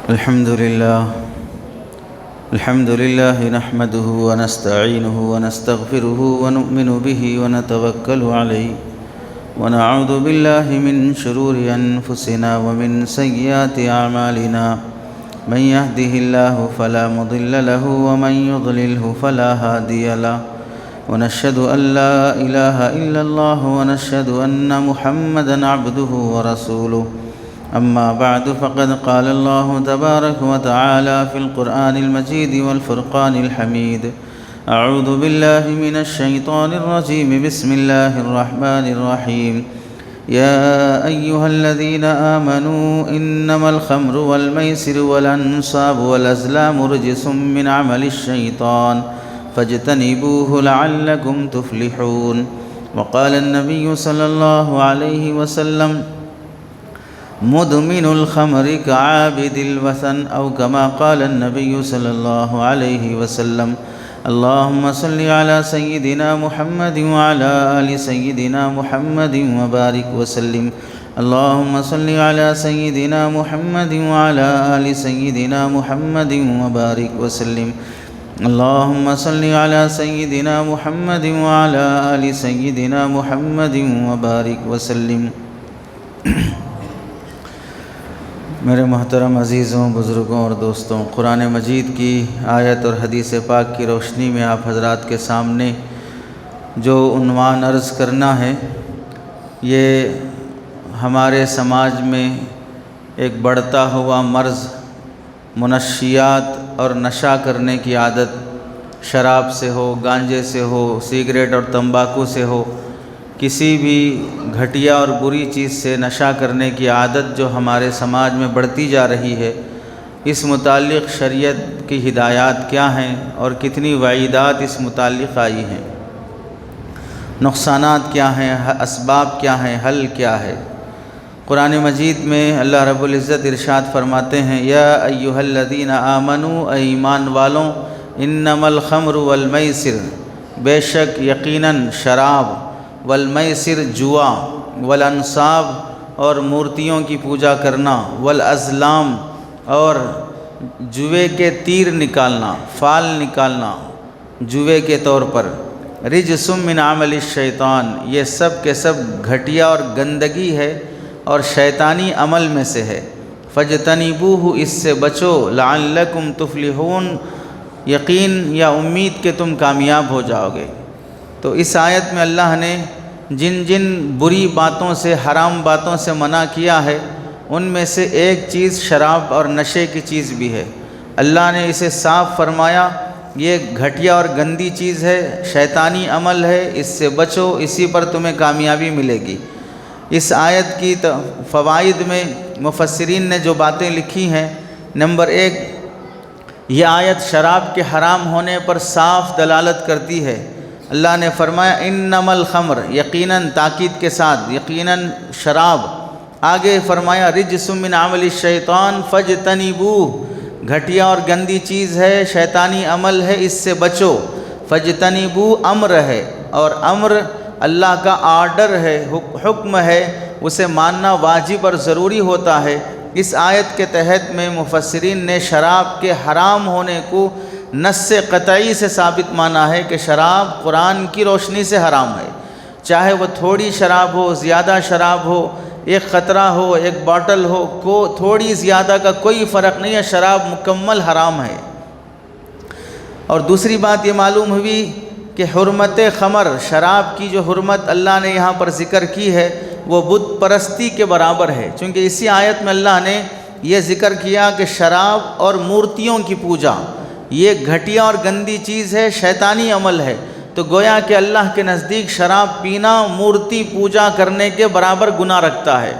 الحمد لله نحمده ونستعينه ونستغفره ونؤمن به ونتوكل عليه ونعوذ بالله من شرور أنفسنا ومن سيئات أعمالنا من يهده الله فلا مضل له ومن يضلله فلا هادي له ونشهد أن لا إله إلا الله ونشهد أن محمدًا عبده ورسوله أما بعد فقد قال الله تبارك وتعالى في القرآن المجيد والفرقان الحميد أعوذ بالله من الشيطان الرجيم بسم الله الرحمن الرحيم يا أيها الذين آمنوا إنما الخمر والميسر والأنصاب والأزلام رجس من عمل الشيطان فاجتنبوه لعلكم تفلحون. وقال النبي صلى الله عليه وسلم مدمن الخمر كعابد الوثن أو كما قال النبي صلى الله عليه وسلم. اللهم صل على سيدنا محمد وعلى آل سيدنا محمد وبارك وسلم. اللهم صل على سيدنا محمد وعلى آل سيدنا محمد وبارك وسلم. اللهم صل على سيدنا محمد وعلى آل سيدنا محمد وبارك وسلم. میرے محترم عزیزوں، بزرگوں اور دوستوں، قرآن مجید کی آیت اور حدیث پاک کی روشنی میں آپ حضرات کے سامنے جو عنوان عرض کرنا ہے، یہ ہمارے سماج میں ایک بڑھتا ہوا مرض، منشیات اور نشہ کرنے کی عادت، شراب سے ہو، گانجے سے ہو، سگریٹ اور تمباکو سے ہو، کسی بھی گھٹیا اور بری چیز سے نشہ کرنے کی عادت جو ہمارے سماج میں بڑھتی جا رہی ہے، اس متعلق شریعت کی ہدایات کیا ہیں اور کتنی وعیدات اس متعلق آئی ہیں، نقصانات کیا ہیں، اسباب کیا ہیں، حل کیا ہے. قرآن مجید میں اللہ رب العزت ارشاد فرماتے ہیں، یا ایھا الذین آمنوا، اے ایمان والوں، انما الخمر والمیسر، بے شک یقیناً شراب، والمیسر جوا، والانصاب اور مورتیوں کی پوجا کرنا، والازلام اور جوے کے تیر نکالنا، فال نکالنا جوے کے طور پر، رجس من عمل الشیطان، یہ سب کے سب گھٹیا اور گندگی ہے اور شیطانی عمل میں سے ہے. فاجتنبوہ، اس سے بچو، لعلکم تفلحون، یقین یا امید کہ تم کامیاب ہو جاؤ گے. تو اس آیت میں اللہ نے جن جن بری باتوں سے، حرام باتوں سے منع کیا ہے، ان میں سے ایک چیز شراب اور نشے کی چیز بھی ہے. اللہ نے اسے صاف فرمایا، یہ گھٹیا اور گندی چیز ہے، شیطانی عمل ہے، اس سے بچو، اسی پر تمہیں کامیابی ملے گی. اس آیت کی فوائد میں مفسرین نے جو باتیں لکھی ہیں، نمبر 1، یہ آیت شراب کے حرام ہونے پر صاف دلالت کرتی ہے. اللہ نے فرمایا انما الخمر، یقیناً، تاکید کے ساتھ، یقیناً شراب. آگے فرمایا رجس من عمل الشیطان فاجتنبوہ، گھٹیا اور گندی چیز ہے، شیطانی عمل ہے، اس سے بچو. فاجتنبوہ امر ہے، اور امر اللہ کا آرڈر ہے، حکم ہے، اسے ماننا واجب اور ضروری ہوتا ہے. اس آیت کے تحت میں مفسرین نے شراب کے حرام ہونے کو نص قطعی سے ثابت مانا ہے کہ شراب قرآن کی روشنی سے حرام ہے. چاہے وہ تھوڑی شراب ہو، زیادہ شراب ہو، ایک قطرہ ہو، ایک باٹل ہو، تھوڑی زیادہ کا کوئی فرق نہیں ہے، شراب مکمل حرام ہے. اور دوسری بات یہ معلوم ہوئی کہ حرمت خمر، شراب کی جو حرمت اللہ نے یہاں پر ذکر کی ہے، وہ بت پرستی کے برابر ہے. چونکہ اسی آیت میں اللہ نے یہ ذکر کیا کہ شراب اور مورتیوں کی پوجا یہ گھٹیا اور گندی چیز ہے، شیطانی عمل ہے. تو گویا کہ اللہ کے نزدیک شراب پینا مورتی پوجا کرنے کے برابر گناہ رکھتا ہے.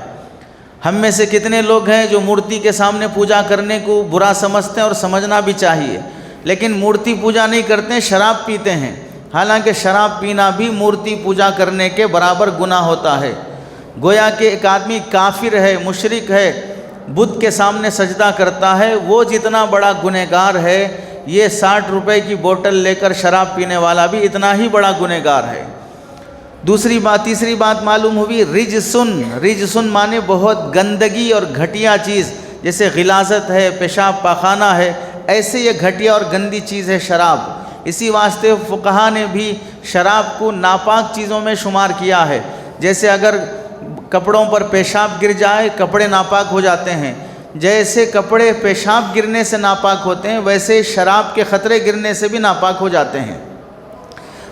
ہم میں سے کتنے لوگ ہیں جو مورتی کے سامنے پوجا کرنے کو برا سمجھتے ہیں، اور سمجھنا بھی چاہیے، لیکن مورتی پوجا نہیں کرتے ہیں، شراب پیتے ہیں. حالانکہ شراب پینا بھی مورتی پوجا کرنے کے برابر گناہ ہوتا ہے. گویا کہ ایک آدمی کافر ہے، مشرک ہے، بت کے سامنے سجدہ کرتا ہے، وہ جتنا بڑا گنہگار ہے، یہ 60 روپے کی بوتل لے کر شراب پینے والا بھی اتنا ہی بڑا گنہگار ہے. تیسری بات معلوم ہوئی، رجسن مانے بہت گندگی اور گھٹیا چیز، جیسے غلاظت ہے، پیشاب پاخانہ ہے، ایسے یہ گھٹیا اور گندی چیز ہے شراب۔ اسی واسطے فقہا نے بھی شراب کو ناپاک چیزوں میں شمار کیا ہے۔ جیسے اگر کپڑوں پر پیشاب گر جائے کپڑے ناپاک ہو جاتے ہیں، جیسے کپڑے پیشاب گرنے سے ناپاک ہوتے ہیں ویسے شراب کے خطرے گرنے سے بھی ناپاک ہو جاتے ہیں۔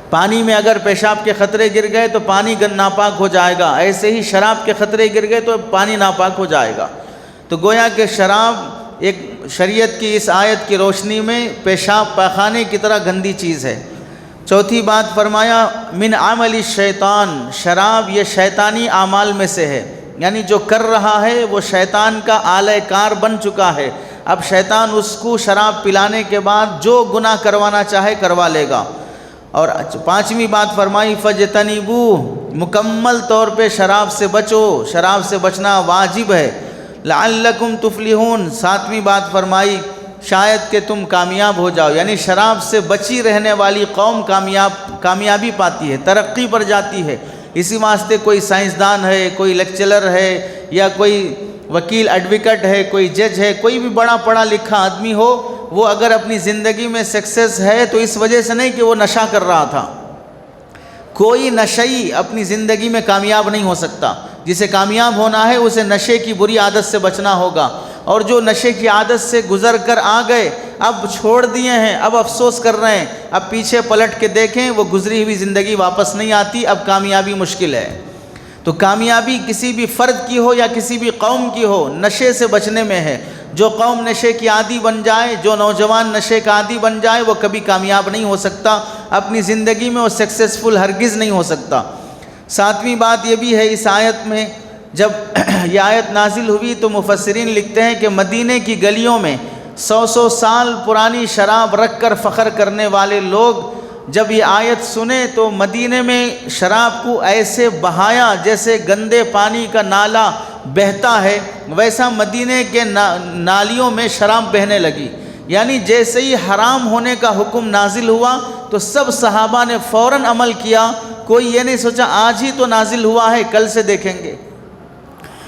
پانی میں اگر پیشاب کے خطرے گر گئے تو پانی ناپاک ہو جائے گا، ایسے ہی شراب کے خطرے گر گئے تو پانی ناپاک ہو جائے گا۔ تو گویا کہ شراب ایک شریعت کی اس آیت کی روشنی میں پیشاب پاخانے کی طرح گندی چیز ہے۔ چوتھی بات فرمایا من عمل الشیطان، شراب یہ شیطانی اعمال میں سے ہے، یعنی جو کر رہا ہے وہ شیطان کا آلہ کار بن چکا ہے۔ اب شیطان اس کو شراب پلانے کے بعد جو گناہ کروانا چاہے کروا لے گا۔ اور پانچویں بات فرمائی فجتنبوہ، مکمل طور پہ شراب سے بچو، شراب سے بچنا واجب ہے۔ لعلکم تفلحون، ساتویں بات فرمائی شاید کہ تم کامیاب ہو جاؤ، یعنی شراب سے بچی رہنے والی قوم کامیابی پاتی ہے، ترقی پر جاتی ہے۔ اسی واسطے کوئی سائنسدان ہے، کوئی لیکچرر ہے، یا کوئی وکیل ایڈوکیٹ ہے، کوئی جج ہے، کوئی بھی بڑا پڑھا لکھا آدمی ہو، وہ اگر اپنی زندگی میں سکسیس ہے تو اس وجہ سے نہیں کہ وہ نشہ کر رہا تھا۔ کوئی نشئی اپنی زندگی میں کامیاب نہیں ہو سکتا۔ جسے کامیاب ہونا ہے اسے نشے کی بری عادت سے بچنا ہوگا، اور جو نشے کی عادت سے گزر کر آ گئے اب چھوڑ دیے ہیں، اب افسوس کر رہے ہیں، اب پیچھے پلٹ کے دیکھیں وہ گزری ہوئی زندگی واپس نہیں آتی، اب کامیابی مشکل ہے۔ تو کامیابی کسی بھی فرد کی ہو یا کسی بھی قوم کی ہو نشے سے بچنے میں ہے۔ جو قوم نشے کی عادی بن جائے، جو نوجوان نشے کا عادی بن جائے وہ کبھی کامیاب نہیں ہو سکتا، اپنی زندگی میں وہ سکسیسفل ہرگز نہیں ہو سکتا۔ ساتویں بات یہ بھی ہے اس آیت میں، جب یہ آیت نازل ہوئی تو مفسرین لکھتے ہیں کہ مدینے کی گلیوں میں 100 سال پرانی شراب رکھ کر فخر کرنے والے لوگ جب یہ آیت سنے تو مدینے میں شراب کو ایسے بہایا جیسے گندے پانی کا نالا بہتا ہے، ویسا مدینے کے نالیوں میں شراب بہنے لگی۔ یعنی جیسے ہی حرام ہونے کا حکم نازل ہوا تو سب صحابہ نے فوراً عمل کیا، کوئی یہ نہیں سوچا آج ہی تو نازل ہوا ہے کل سے دیکھیں گے،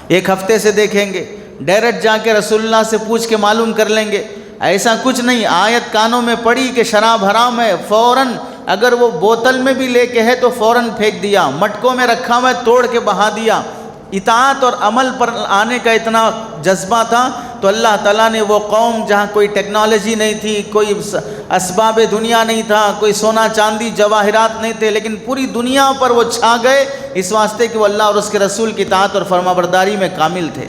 ایک ہفتے سے دیکھیں گے، ڈائریکٹ جا کے رسول اللہ سے پوچھ کے معلوم کر لیں گے، ایسا کچھ نہیں۔ آیت کانوں میں پڑی کہ شراب حرام ہے، فوراً اگر وہ بوتل میں بھی لے کے ہے تو فوراً پھینک دیا، مٹکوں میں رکھا ہوا توڑ کے بہا دیا۔ اطاعت اور عمل پر آنے کا اتنا جذبہ تھا تو اللہ تعالیٰ نے وہ قوم جہاں کوئی ٹیکنالوجی نہیں تھی، کوئی اسباب دنیا نہیں تھا، کوئی سونا چاندی جواہرات نہیں تھے، لیکن پوری دنیا پر وہ چھا گئے اس واسطے کہ وہ اللہ اور اس کے رسول کی اطاعت اور فرمانبرداری میں کامل تھے۔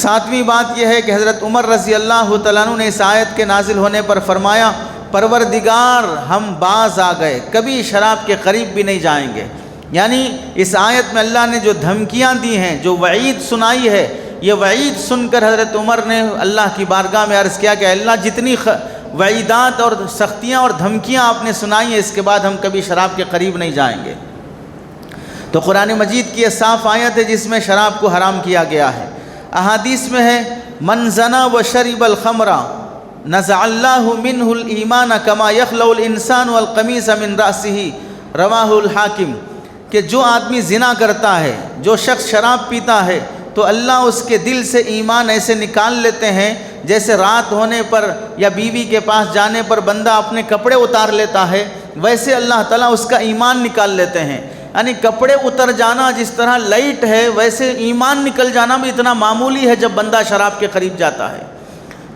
ساتویں بات یہ ہے کہ حضرت عمر رضی اللہ تعالیٰ عنہ نے اس آیت کے نازل ہونے پر فرمایا پروردگار ہم باز آ گئے، کبھی شراب کے قریب بھی نہیں جائیں گے۔ یعنی اس آیت میں اللہ نے جو دھمکیاں دی ہیں، جو وعید سنائی ہے، یہ وعید سن کر حضرت عمر نے اللہ کی بارگاہ میں عرض کیا کہ اللہ جتنی وعیدات اور سختیاں اور دھمکیاں آپ نے سنائی ہیں اس کے بعد ہم کبھی شراب کے قریب نہیں جائیں گے۔ تو قرآن مجید کی یہ صاف آیت ہے جس میں شراب کو حرام کیا گیا ہے۔ احادیث میں ہے من زنا وشرب الخمر نزع اللہ منہ الایمان کما یخلع الانسان والقمیص من رأسہ، رواہ الحاکم، کہ جو آدمی زنا کرتا ہے، جو شخص شراب پیتا ہے تو اللہ اس کے دل سے ایمان ایسے نکال لیتے ہیں جیسے رات ہونے پر یا بیوی کے پاس جانے پر بندہ اپنے کپڑے اتار لیتا ہے، ویسے اللہ تعالیٰ اس کا ایمان نکال لیتے ہیں۔ یعنی کپڑے اتر جانا جس طرح لائٹ ہے ویسے ایمان نکل جانا بھی اتنا معمولی ہے جب بندہ شراب کے قریب جاتا ہے،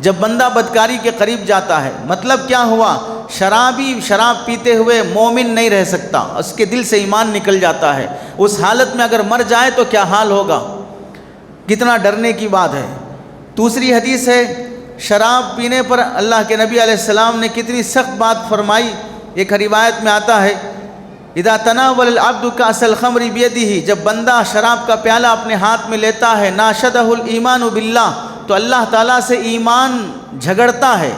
جب بندہ بدکاری کے قریب جاتا ہے۔ مطلب کیا ہوا؟ شرابی شراب پیتے ہوئے مومن نہیں رہ سکتا، اس کے دل سے ایمان نکل جاتا ہے۔ اس حالت میں اگر مر جائے تو کیا حال ہوگا؟ کتنا ڈرنے کی بات ہے۔ دوسری حدیث ہے شراب پینے پر اللہ کے نبی علیہ السلام نے کتنی سخت بات فرمائی۔ ایک روایت میں آتا ہے اذا تناول العبد کأس الخمر بیدہ، جب بندہ شراب کا پیالہ اپنے ہاتھ میں لیتا ہے ناشدہ الایمان باللہ، تو اللہ تعالیٰ سے ایمان جھگڑتا ہے،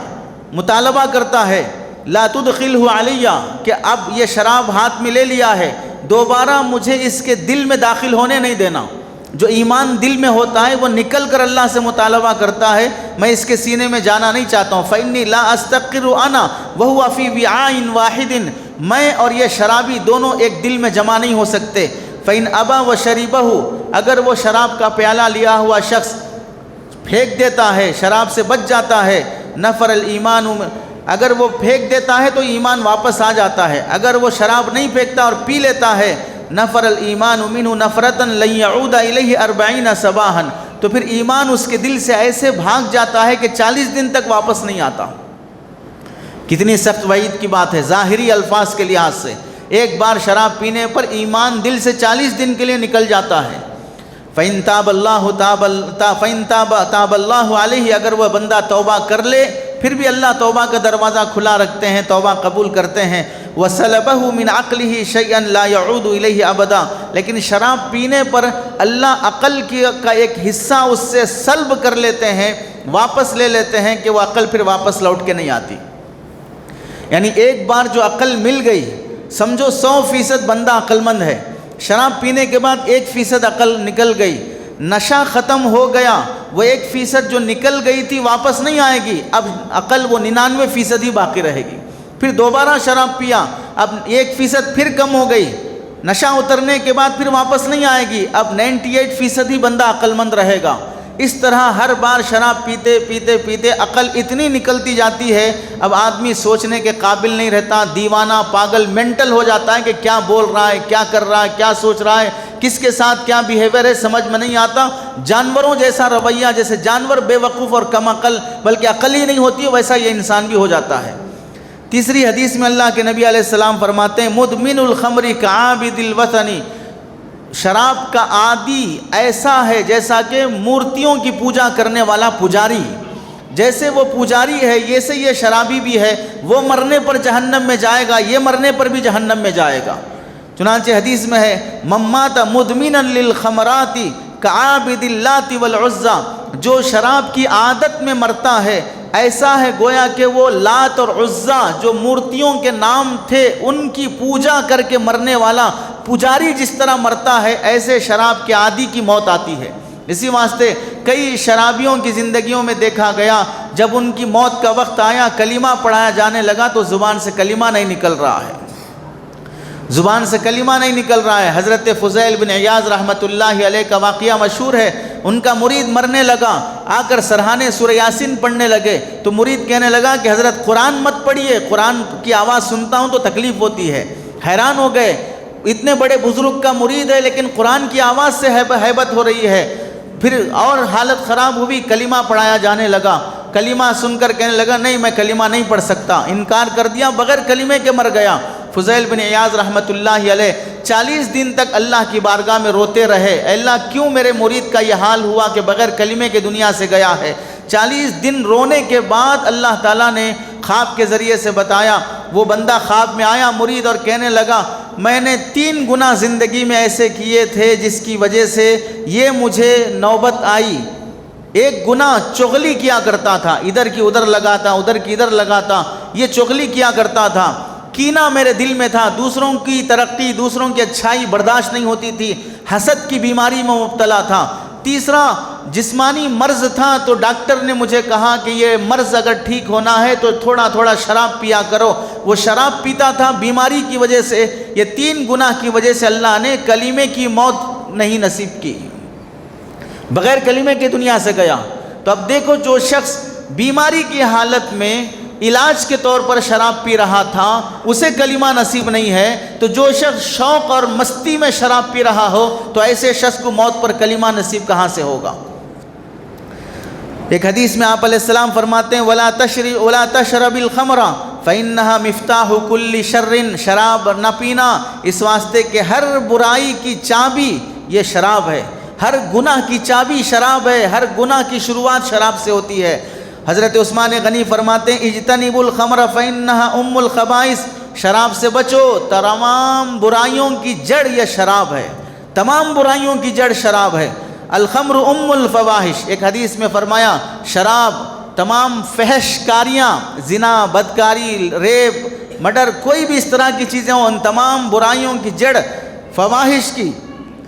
مطالبہ کرتا ہے لا تدخلہ علیہ، کہ اب یہ شراب ہاتھ میں لے لیا ہے دوبارہ مجھے اس کے دل میں داخل ہونے نہیں دینا۔ جو ایمان دل میں ہوتا ہے وہ نکل کر اللہ سے مطالبہ کرتا ہے میں اس کے سینے میں جانا نہیں چاہتا ہوں۔ فإنی لا استقر انا وهو فی وعاء واحد، میں اور یہ شرابی دونوں ایک دل میں جمع نہیں ہو سکتے۔ فإن ابا وشربہ، اگر وہ شراب کا پیالہ لیا ہوا شخص پھینک دیتا ہے شراب سے بچ جاتا ہے، نفر الایمان، اگر وہ پھینک دیتا ہے تو ایمان واپس آ جاتا ہے، اگر وہ شراب نہیں پھینکتا اور پی لیتا ہے، نفر الایمان منہ نفرتا لن یعود الیہ 40 صباحا، تو پھر ایمان اس کے دل سے ایسے بھاگ جاتا ہے کہ 40 دن تک واپس نہیں آتا۔ کتنی سخت وعید کی بات ہے ظاہری الفاظ کے لحاظ سے، ایک بار شراب پینے پر ایمان دل سے 40 دن کے لیے نکل جاتا ہے۔ فَإِن تَابَ اللَّهُ تَابَ اللَّهُ عَلَيْهِ، اگر وہ بندہ توبہ کر لے پھر بھی اللہ توبہ کا دروازہ کھلا رکھتے ہیں، توبہ قبول کرتے ہیں۔ وَسَلَبَهُ مِنْ عَقْلِهِ شَيْئًا لَا يَعُودُ إِلَيْهِ أَبَدًا، لیکن شراب پینے پر اللہ عقل کا ایک حصہ اس سے سلب کر لیتے ہیں، واپس لے لیتے ہیں کہ وہ عقل پھر واپس لوٹ کے نہیں آتی۔ یعنی ایک بار جو عقل مل گئی، سمجھو 100% بندہ عقل مند ہے، شراب پینے کے بعد 1% عقل نکل گئی، نشہ ختم ہو گیا، وہ 1% جو نکل گئی تھی واپس نہیں آئے گی، اب عقل وہ 99% ہی باقی رہے گی۔ پھر دوبارہ شراب پیا، اب 1% پھر کم ہو گئی، نشہ اترنے کے بعد پھر واپس نہیں آئے گی، اب 98% ہی بندہ عقل مند رہے گا۔ اس طرح ہر بار شراب پیتے پیتے پیتے عقل اتنی نکلتی جاتی ہے، اب آدمی سوچنے کے قابل نہیں رہتا، دیوانہ پاگل مینٹل ہو جاتا ہے کہ کیا بول رہا ہے، کیا کر رہا ہے، کیا سوچ رہا ہے، کس کے ساتھ کیا بیہیویئر ہے سمجھ میں نہیں آتا، جانوروں جیسا رویہ، جیسے جانور بے وقوف اور کم عقل بلکہ عقل ہی نہیں ہوتی ہے، ویسا یہ انسان بھی ہو جاتا ہے۔ تیسری حدیث میں اللہ کے نبی علیہ السلام فرماتے ہیں مدمن الخمر کعابد الوثن، شراب کا عادی ایسا ہے جیسا کہ مورتیوں کی پوجا کرنے والا پجاری، جیسے وہ پجاری ہے ایسے یہ شرابی بھی ہے، وہ مرنے پر جہنم میں جائے گا، یہ مرنے پر بھی جہنم میں جائے گا۔ چنانچہ حدیث میں ہے من مات مدمنا للخمرات کعابد اللات والعزى، جو شراب کی عادت میں مرتا ہے ایسا ہے گویا کہ وہ لات اور عزا جو مورتیوں کے نام تھے ان کی پوجا کر کے مرنے والا پجاری جس طرح مرتا ہے، ایسے شراب کے عادی کی موت آتی ہے۔ اسی واسطے کئی شرابیوں کی زندگیوں میں دیکھا گیا جب ان کی موت کا وقت آیا، کلمہ پڑھایا جانے لگا تو زبان سے کلمہ نہیں نکل رہا ہے، زبان سے کلمہ نہیں نکل رہا ہے۔ حضرت فضیل بن عیاض رحمۃ اللہ علیہ کا واقعہ مشہور ہے، ان کا مرید مرنے لگا، آ کر سرہانے سورہ یاسین پڑھنے لگے تو مرید کہنے لگا کہ حضرت قرآن مت پڑھیے، قرآن کی آواز سنتا ہوں تو تکلیف ہوتی ہے۔ حیران ہو گئے، اتنے بڑے بزرگ کا مرید ہے لیکن قرآن کی آواز سے ہیبت ہو رہی ہے۔ پھر اور حالت خراب ہوئی، کلمہ پڑھایا جانے لگا، کلمہ سن کر کہنے لگا نہیں میں کلمہ نہیں پڑھ سکتا، انکار کر دیا، بغیر کلمے کے مر گیا۔ فضیل بن عیاض رحمۃ اللہ علیہ 40 دن تک اللہ کی بارگاہ میں روتے رہے، اے اللہ کیوں میرے مرید کا یہ حال ہوا کہ بغیر کلمے کے دنیا سے گیا ہے۔ 40 دن رونے کے بعد اللہ تعالیٰ نے خواب کے ذریعے سے بتایا، وہ بندہ خواب میں آیا مرید اور کہنے لگا میں نے 3 گناہ زندگی میں ایسے کیے تھے جس کی وجہ سے یہ مجھے نوبت آئی۔ ایک گناہ چغلی کیا کرتا تھا، ادھر کی ادھر لگاتا، ادھر کی ادھر لگاتا، یہ چغلی کیا کرتا تھا۔ کینہ میرے دل میں تھا، دوسروں کی ترقی دوسروں کی اچھائی برداشت نہیں ہوتی تھی، حسد کی بیماری میں مبتلا تھا۔ تیسرا جسمانی مرض تھا تو ڈاکٹر نے مجھے کہا کہ یہ مرض اگر ٹھیک ہونا ہے تو تھوڑا تھوڑا شراب پیا کرو، وہ شراب پیتا تھا بیماری کی وجہ سے۔ یہ 3 گناہ کی وجہ سے اللہ نے کلمے کی موت نہیں نصیب کی، بغیر کلمے کی دنیا سے گیا۔ تو اب دیکھو جو شخص بیماری کی حالت میں علاج کے طور پر شراب پی رہا تھا اسے کلمہ نصیب نہیں ہے، تو جو شخص شوق اور مستی میں شراب پی رہا ہو تو ایسے شخص کو موت پر کلمہ نصیب کہاں سے ہوگا۔ ایک حدیث میں آپ علیہ السلام فرماتے ہیں وَلَا تَشْرَبِ الْخَمْرَ فَإِنَّهَا مِفْتَاحُ كُلِّ شَرٍ، شراب نہ پینا اس واسطے کہ ہر برائی کی چابی یہ شراب ہے، ہر گناہ کی چابی شراب ہے، ہر گناہ کی شروعات شراب سے ہوتی ہے۔ حضرت عثمان غنی فرماتے ہیں اجتنبوا الخمر فإنها ام الخبائث، شراب سے بچو، تمام برائیوں کی جڑ یہ شراب ہے، تمام برائیوں کی جڑ شراب ہے۔ الخمر ام الفواحش، ایک حدیث میں فرمایا شراب تمام فحش کاریاں، زنا، بدکاری، ریپ، مرڈر، کوئی بھی اس طرح کی چیزیں ہوں، ان تمام برائیوں کی جڑ فواحش کی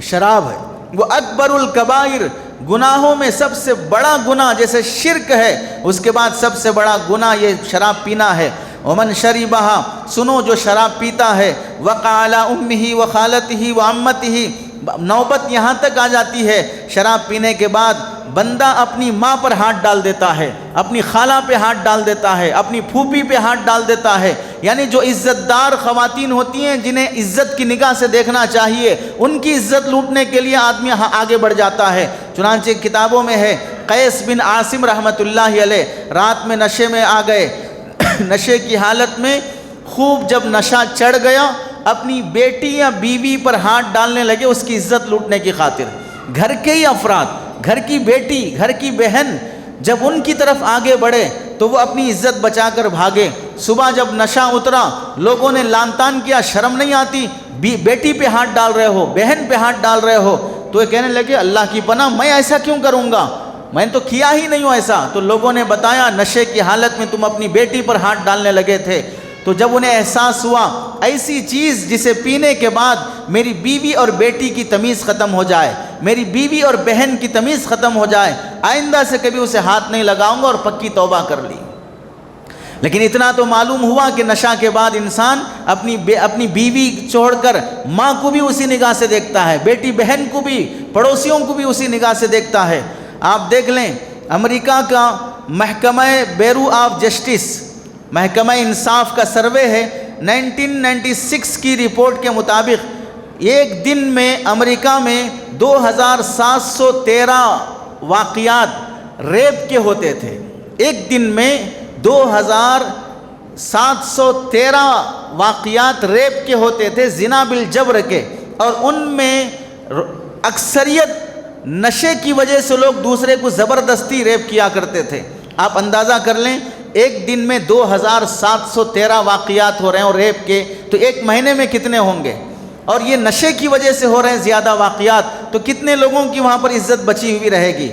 شراب ہے۔ وہ اکبر الکبائر، گناہوں میں سب سے بڑا گناہ جیسے شرک ہے اس کے بعد سب سے بڑا گناہ یہ شراب پینا ہے۔ ومن شربہا، سنو جو شراب پیتا ہے، وقع علی امہ وخالتہ وعمتہ، نوبت یہاں تک آ جاتی ہے شراب پینے کے بعد بندہ اپنی ماں پر ہاتھ ڈال دیتا ہے، اپنی خالہ پہ ہاتھ ڈال دیتا ہے، اپنی پھوپھی پہ ہاتھ ڈال دیتا ہے، یعنی جو عزت دار خواتین ہوتی ہیں جنہیں عزت کی نگاہ سے دیکھنا چاہیے، ان کی عزت لوٹنے کے لیے آدمی آگے بڑھ جاتا ہے۔ چنانچہ کتابوں میں ہے قیس بن عاصم رحمۃ اللہ علیہ رات میں نشے میں آ گئے، نشے کی حالت میں خوب جب نشہ چڑھ گیا اپنی بیٹی یا بیوی پر ہاتھ ڈالنے لگے اس کی عزت لوٹنے کی خاطر۔ گھر کے ہی افراد، گھر کی بیٹی، گھر کی بہن جب ان کی طرف آگے بڑھے تو وہ اپنی عزت بچا کر بھاگے۔ صبح جب نشہ اترا لوگوں نے لان تان کیا، شرم نہیں آتی، بیٹی پہ ہاتھ ڈال رہے ہو، بہن پہ ہاتھ ڈال رہے ہو، تو یہ کہنے لگے اللہ کی پناہ میں ایسا کیوں کروں گا، میں تو کیا ہی نہیں ہوں ایسا۔ تو لوگوں نے بتایا نشے کی حالت میں تم اپنی بیٹی پر ہاتھ ڈالنے لگے تھے۔ تو جب انہیں احساس ہوا ایسی چیز جسے پینے کے بعد میری بیوی اور بیٹی کی تمیز ختم ہو جائے، میری بیوی اور بہن کی تمیز ختم ہو جائے، آئندہ سے کبھی اسے ہاتھ نہیں لگاؤں گا، اور پکی توبہ کر لی۔ لیکن اتنا تو معلوم ہوا کہ نشہ کے بعد انسان اپنی بیوی چھوڑ کر ماں کو بھی اسی نگاہ سے دیکھتا ہے، بیٹی بہن کو بھی، پڑوسیوں کو بھی اسی نگاہ سے دیکھتا ہے۔ آپ دیکھ لیں امریکہ کا محکمہ بیورو آف جسٹس، محکمہ انصاف کا سروے ہے، 1996 کی رپورٹ کے مطابق ایک دن میں امریکہ میں 2713 واقعات ریپ کے ہوتے تھے۔ ایک دن میں 2713 واقعات ریپ کے ہوتے تھے، زنا بالجبر کے، اور ان میں اکثریت نشے کی وجہ سے لوگ دوسرے کو زبردستی ریپ کیا کرتے تھے۔ آپ اندازہ کر لیں ایک دن میں 2713 واقعات ہو رہے ہیں اور ریپ کے، تو ایک مہینے میں کتنے ہوں گے؟ اور یہ نشے کی وجہ سے ہو رہے ہیں زیادہ واقعات، تو کتنے لوگوں کی وہاں پر عزت بچی ہوئی رہے گی؟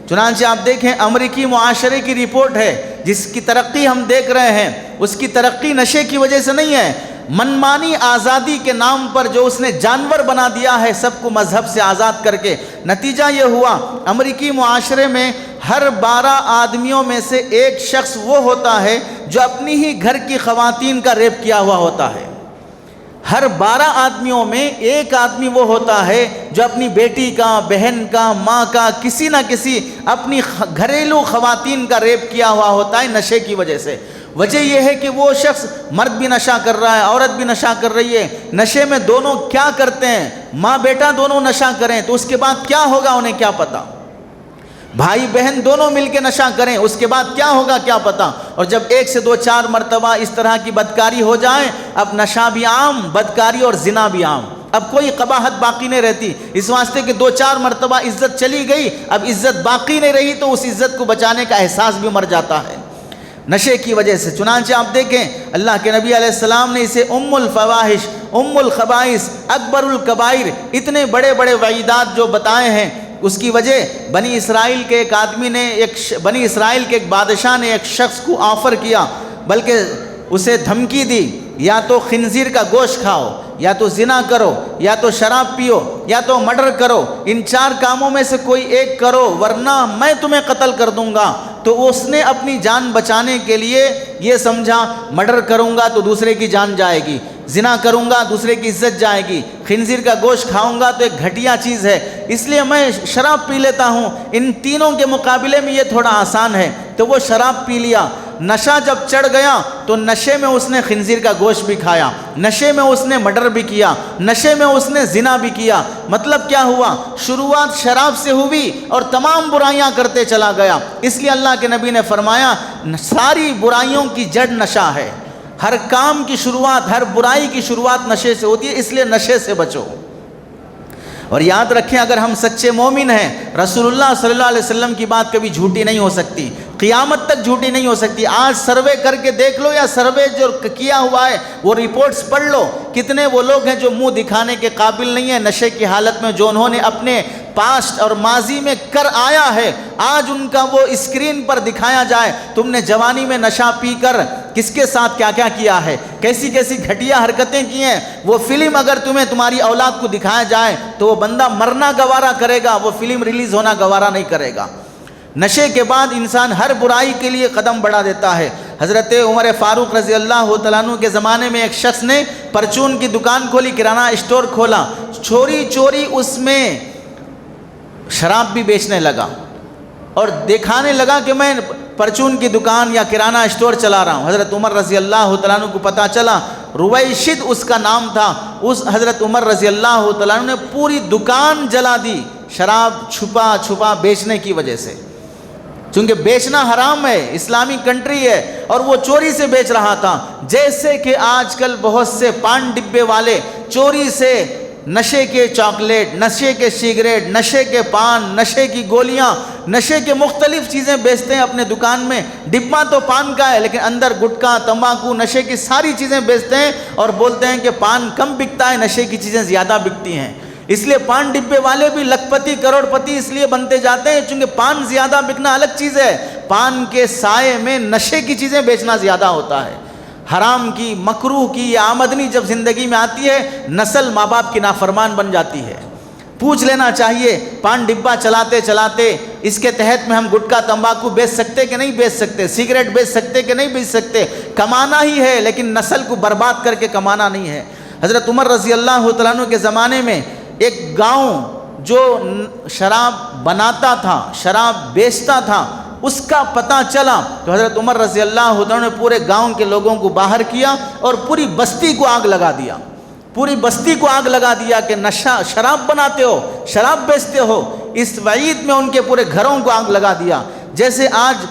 چنانچہ آپ دیکھیں امریکی معاشرے کی رپورٹ ہے جس کی ترقی ہم دیکھ رہے ہیں، اس کی ترقی نشے کی وجہ سے نہیں ہے، منمانی آزادی کے نام پر جو اس نے جانور بنا دیا ہے سب کو مذہب سے آزاد کر کے، نتیجہ یہ ہوا امریکی معاشرے میں ہر 12 آدمیوں میں سے ایک شخص وہ ہوتا ہے جو اپنی ہی گھر کی خواتین کا ریپ کیا ہوا ہوتا ہے۔ ہر 12 آدمیوں میں ایک آدمی وہ ہوتا ہے جو اپنی بیٹی کا، بہن کا، ماں کا، کسی نہ کسی اپنی گھریلو خواتین کا ریپ کیا ہوا ہوتا ہے نشے کی وجہ سے۔ وجہ یہ ہے کہ وہ شخص مرد بھی نشہ کر رہا ہے، عورت بھی نشہ کر رہی ہے، نشے میں دونوں کیا کرتے ہیں، ماں بیٹا دونوں نشہ کریں تو اس کے بعد کیا ہوگا انہیں کیا پتا، بھائی بہن دونوں مل کے نشہ کریں اس کے بعد کیا ہوگا کیا پتا۔ اور جب 1 سے 2 4 مرتبہ اس طرح کی بدکاری ہو جائے اب نشہ بھی عام، بدکاری اور زنا بھی عام، اب کوئی قباحت باقی نہیں رہتی، اس واسطے کہ 2 4 مرتبہ عزت چلی گئی، اب عزت باقی نہیں رہی تو اس عزت کو بچانے کا احساس بھی مر جاتا ہے نشے کی وجہ سے۔ چنانچہ آپ دیکھیں اللہ کے نبی علیہ السلام نے اسے ام الفواحش، ام الخبائث، اکبر الکبائر، اتنے بڑے بڑے وعیدات جو بتائے ہیں، اس کی وجہ بنی اسرائیل کے ایک آدمی نے بنی اسرائیل کے ایک بادشاہ نے ایک شخص کو آفر کیا، بلکہ اسے دھمکی دی یا تو خنزیر کا گوشت کھاؤ، یا تو زنا کرو، یا تو شراب پیو، یا تو مرڈر کرو، ان 4 کاموں میں سے کوئی ایک کرو ورنہ میں تمہیں قتل کر دوں گا۔ تو اس نے اپنی جان بچانے کے لیے یہ سمجھا مرڈر کروں گا تو دوسرے کی جان جائے گی، زنا کروں گا دوسرے کی عزت جائے گی، خنزیر کا گوشت کھاؤں گا تو ایک گھٹیا چیز ہے، اس لیے میں شراب پی لیتا ہوں، ان تینوں کے مقابلے میں یہ تھوڑا آسان ہے، تو وہ شراب پی لیا۔ نشہ جب چڑھ گیا تو نشے میں اس نے خنزیر کا گوشت بھی کھایا، نشے میں اس نے مرڈر بھی کیا، نشے میں اس نے زنا بھی کیا۔ مطلب کیا ہوا؟ شروعات شراب سے ہوئی اور تمام برائیاں کرتے چلا گیا۔ اس لیے اللہ کے نبی نے فرمایا ساری برائیوں کی جڑ نشہ ہے، ہر کام کی شروعات، ہر برائی کی شروعات نشے سے ہوتی ہے، اس لیے نشے سے بچو۔ اور یاد رکھیں اگر ہم سچے مومن ہیں رسول اللہ صلی اللہ علیہ وسلم کی بات کبھی جھوٹی نہیں ہو سکتی، قیامت تک جھوٹی نہیں ہو سکتی۔ آج سروے کر کے دیکھ لو، یا سروے جو کیا ہوا ہے وہ رپورٹس پڑھ لو، کتنے وہ لوگ ہیں جو منہ دکھانے کے قابل نہیں ہیں نشے کی حالت میں، جو انہوں نے اپنے پاسٹ اور ماضی میں کر آیا ہے، آج ان کا وہ اسکرین پر دکھایا جائے تم نے جوانی میں نشہ پی کر کس کے ساتھ کیا کیا کیا ہے، کیسی کیسی گھٹیا حرکتیں کی ہیں، وہ فلم اگر تمہاری اولاد کو دکھایا جائے تو وہ بندہ مرنا گوارا کرے گا، وہ فلم ریلیز ہونا گوارا نہیں کرے گا۔ نشے کے بعد انسان ہر برائی کے لیے قدم بڑھا دیتا ہے۔ حضرت عمر فاروق رضی اللہ تعالیٰ عنہ کے زمانے میں ایک شخص نے پرچون کی دکان کھولی، کرانہ اسٹور کھولا، چوری چوری اس میں شراب بھی بیچنے لگا۔ اور دکھانے لگا کہ میں پرچون کی دکان یا کرانہ اسٹور چلا رہا ہوں۔ حضرت عمر رضی اللہ تعالیٰ عنہ کو پتہ چلا، رویشد اس کا نام تھا، اس حضرت عمر رضی اللہ تعالیٰ عنہ نے پوری دکان جلا دی شراب چھپا چھپا بیچنے کی وجہ سے، چونکہ بیچنا حرام ہے، اسلامی کنٹری ہے، اور وہ چوری سے بیچ رہا تھا۔ جیسے کہ آج کل بہت سے پان ڈبے والے چوری سے نشے کے چاکلیٹ، نشے کے سگریٹ، نشے کے پان، نشے کی گولیاں، نشے کے مختلف چیزیں بیچتے ہیں اپنے دکان میں۔ ڈبہ تو پان کا ہے لیکن اندر گٹکا، تمباکو، نشے کی ساری چیزیں بیچتے ہیں اور بولتے ہیں کہ پان کم بکتا ہے، نشے کی چیزیں زیادہ بکتی ہیں۔ اس لیے پان ڈبے والے بھی لکھ پتی کروڑ پتی اس لیے بنتے جاتے ہیں چونکہ پان زیادہ بکنا الگ چیز ہے، پان کے سائے میں نشے کی چیزیں بیچنا زیادہ ہوتا ہے۔ حرام کی، مکروہ کی یہ آمدنی جب زندگی میں آتی ہے، نسل ماں باپ کی نافرمان بن جاتی ہے۔ پوچھ لینا چاہیے، پان ڈبہ چلاتے چلاتے اس کے تحت میں ہم گٹکا تمباکو بیچ سکتے کہ نہیں بیچ سکتے، سگریٹ بیچ سکتے کہ نہیں بیچ سکتے؟ کمانا ہی ہے لیکن نسل کو برباد کر کے کمانا نہیں ہے۔ حضرت عمر رضی اللہ تعالیٰ عنہ کے زمانے میں ایک گاؤں جو شراب بناتا تھا، شراب بیچتا تھا، اس کا پتہ چلا تو حضرت عمر رضی اللہ عنہ نے پورے گاؤں کے لوگوں کو باہر کیا اور پوری بستی کو آگ لگا دیا، پوری بستی کو آگ لگا دیا کہ نشہ شراب بناتے ہو، شراب بیچتے ہو۔ اس وعید میں ان کے پورے گھروں کو آگ لگا دیا۔ جیسے آج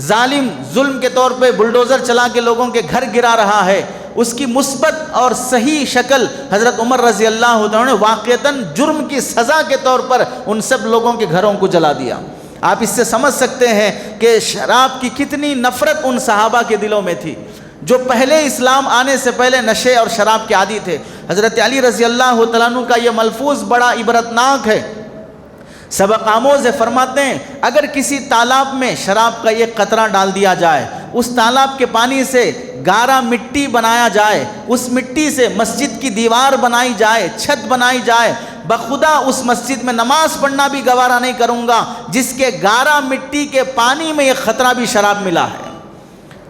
ظالم ظلم کے طور پہ بلڈوزر چلا کے لوگوں کے گھر گرا رہا ہے، اس کی مثبت اور صحیح شکل حضرت عمر رضی اللہ عنہ نے واقعتاً جرم کی سزا کے طور پر ان سب لوگوں کے گھروں کو جلا دیا۔ آپ اس سے سمجھ سکتے ہیں کہ شراب کی کتنی نفرت ان صحابہ کے دلوں میں تھی جو پہلے اسلام آنے سے پہلے نشے اور شراب کے عادی تھے۔ حضرت علی رضی اللہ تعالیٰ عنہ کا یہ ملفوظ بڑا عبرتناک ہے، سبق آموز ہے۔ فرماتے ہیں اگر کسی تالاب میں شراب کا ایک قطرہ ڈال دیا جائے، اس تالاب کے پانی سے گارا مٹی بنایا جائے، اس مٹی سے مسجد کی دیوار بنائی جائے، چھت بنائی جائے، بخدا اس مسجد میں نماز پڑھنا بھی گوارا نہیں کروں گا جس کے گارا مٹی کے پانی میں یہ خطرہ بھی شراب ملا ہے،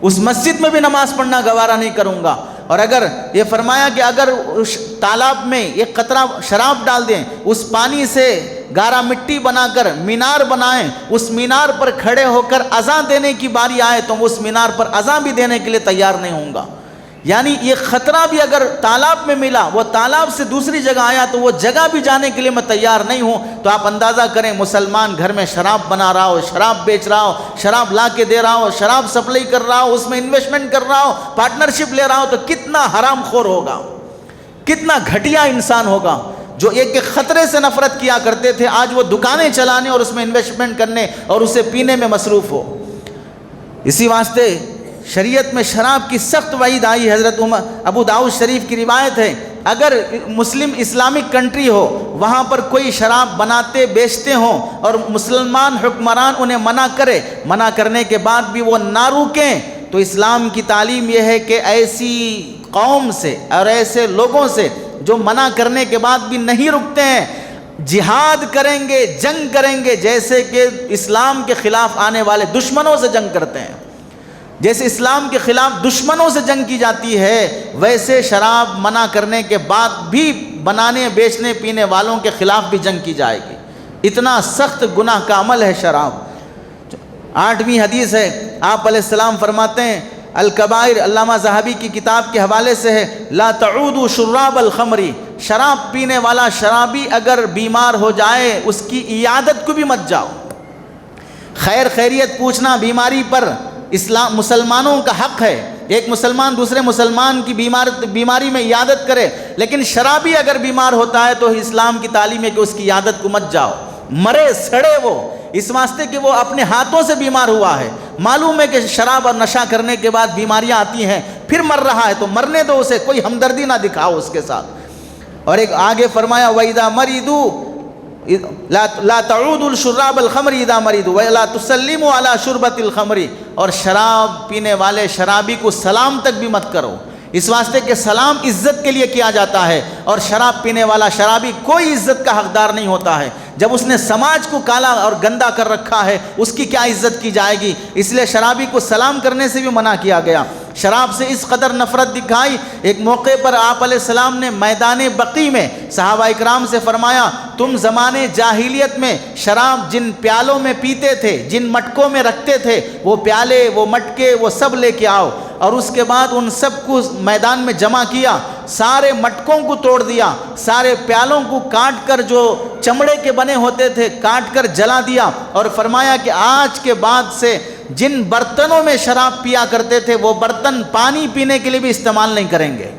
اس مسجد میں بھی نماز پڑھنا گوارا نہیں کروں گا۔ اور اگر یہ فرمایا کہ اگر اس تالاب میں ایک قطرہ شراب ڈال دیں، اس پانی سے گارا مٹی بنا کر مینار بنائیں، اس مینار پر کھڑے ہو کر اذان دینے کی باری آئے تو اس مینار پر اذان بھی دینے کے لیے تیار نہیں ہوں گا۔ یعنی یہ خطرہ بھی اگر تالاب میں ملا، وہ تالاب سے دوسری جگہ آیا تو وہ جگہ بھی جانے کے لیے میں تیار نہیں ہوں۔ تو آپ اندازہ کریں مسلمان گھر میں شراب بنا رہا ہو، شراب بیچ رہا ہو، شراب لا کے دے رہا ہو، شراب سپلائی کر رہا ہو، اس میں انویسٹمنٹ کر رہا ہو، پارٹنرشپ لے رہا ہو، تو کتنا حرام خور ہوگا، کتنا گھٹیا انسان ہوگا۔ جو ایک ایک خطرے سے نفرت کیا کرتے تھے آج وہ دکانیں چلانے اور اس میں انویسٹمنٹ کرنے اور اسے پینے میں مصروف ہو۔ اسی واسطے شریعت میں شراب کی سخت وعید آئی۔ حضرت ابو داؤد شریف کی روایت ہے اگر مسلم اسلامک کنٹری ہو، وہاں پر کوئی شراب بناتے بیچتے ہوں اور مسلمان حکمران انہیں منع کرنے کے بعد بھی وہ نہ روکیں، تو اسلام کی تعلیم یہ ہے کہ ایسی قوم سے اور ایسے لوگوں سے جو منع کرنے کے بعد بھی نہیں رکتے ہیں، جہاد کریں گے، جنگ کریں گے، جیسے کہ اسلام کے خلاف آنے والے دشمنوں سے جنگ کرتے ہیں۔ جیسے اسلام کے خلاف دشمنوں سے جنگ کی جاتی ہے، ویسے شراب منع کرنے کے بعد بھی بنانے بیچنے پینے والوں کے خلاف بھی جنگ کی جائے گی۔ اتنا سخت گناہ کا عمل ہے شراب۔ 8ویں حدیث ہے، آپ علیہ السلام فرماتے ہیں الکبائر، علامہ ذہبی کی کتاب کے حوالے سے ہے، لا تعودوا شراب الخمر، شراب پینے والا شرابی اگر بیمار ہو جائے اس کی عیادت کو بھی مت جاؤ۔ خیر خیریت پوچھنا بیماری پر اسلام مسلمانوں کا حق ہے، ایک مسلمان دوسرے مسلمان کی بیماری میں عیادت کرے، لیکن شرابی اگر بیمار ہوتا ہے تو اسلام کی تعلیم ہے کہ اس کی عیادت کو مت جاؤ، مرے سڑے وہ، اس واسطے کہ وہ اپنے ہاتھوں سے بیمار ہوا ہے، معلوم ہے کہ شراب اور نشہ کرنے کے بعد بیماریاں آتی ہیں، پھر مر رہا ہے تو مرنے دو اسے، کوئی ہمدردی نہ دکھاؤ اس کے ساتھ۔ اور ایک آگے فرمایا وَإِذَا مَرِضُوا لا تعودوا الشراب الخمر اذا مرضوا ولا تسلموا على شربة الخمر، اور شراب پینے والے شرابی کو سلام تک بھی مت کرو، اس واسطے کہ سلام عزت کے لیے کیا جاتا ہے، اور شراب پینے والا شرابی کوئی عزت کا حقدار نہیں ہوتا ہے۔ جب اس نے سماج کو کالا اور گندا کر رکھا ہے اس کی کیا عزت کی جائے گی، اس لیے شرابی کو سلام کرنے سے بھی منع کیا گیا۔ شراب سے اس قدر نفرت دکھائی، ایک موقع پر آپ علیہ السلام نے میدان بقیع میں صحابہ اکرام سے فرمایا تم زمانے جاہلیت میں شراب جن پیالوں میں پیتے تھے، جن مٹکوں میں رکھتے تھے، وہ پیالے، وہ مٹکے، وہ سب لے کے آؤ۔ اور اس کے بعد ان سب کو میدان میں جمع کیا، سارے مٹکوں کو توڑ دیا، سارے پیالوں کو کاٹ کر جو چمڑے کے بنے ہوتے تھے کاٹ کر جلا دیا، اور فرمایا کہ آج کے بعد سے جن برتنوں میں شراب پیا کرتے تھے وہ برتن پانی پینے کے لیے بھی استعمال نہیں کریں گے۔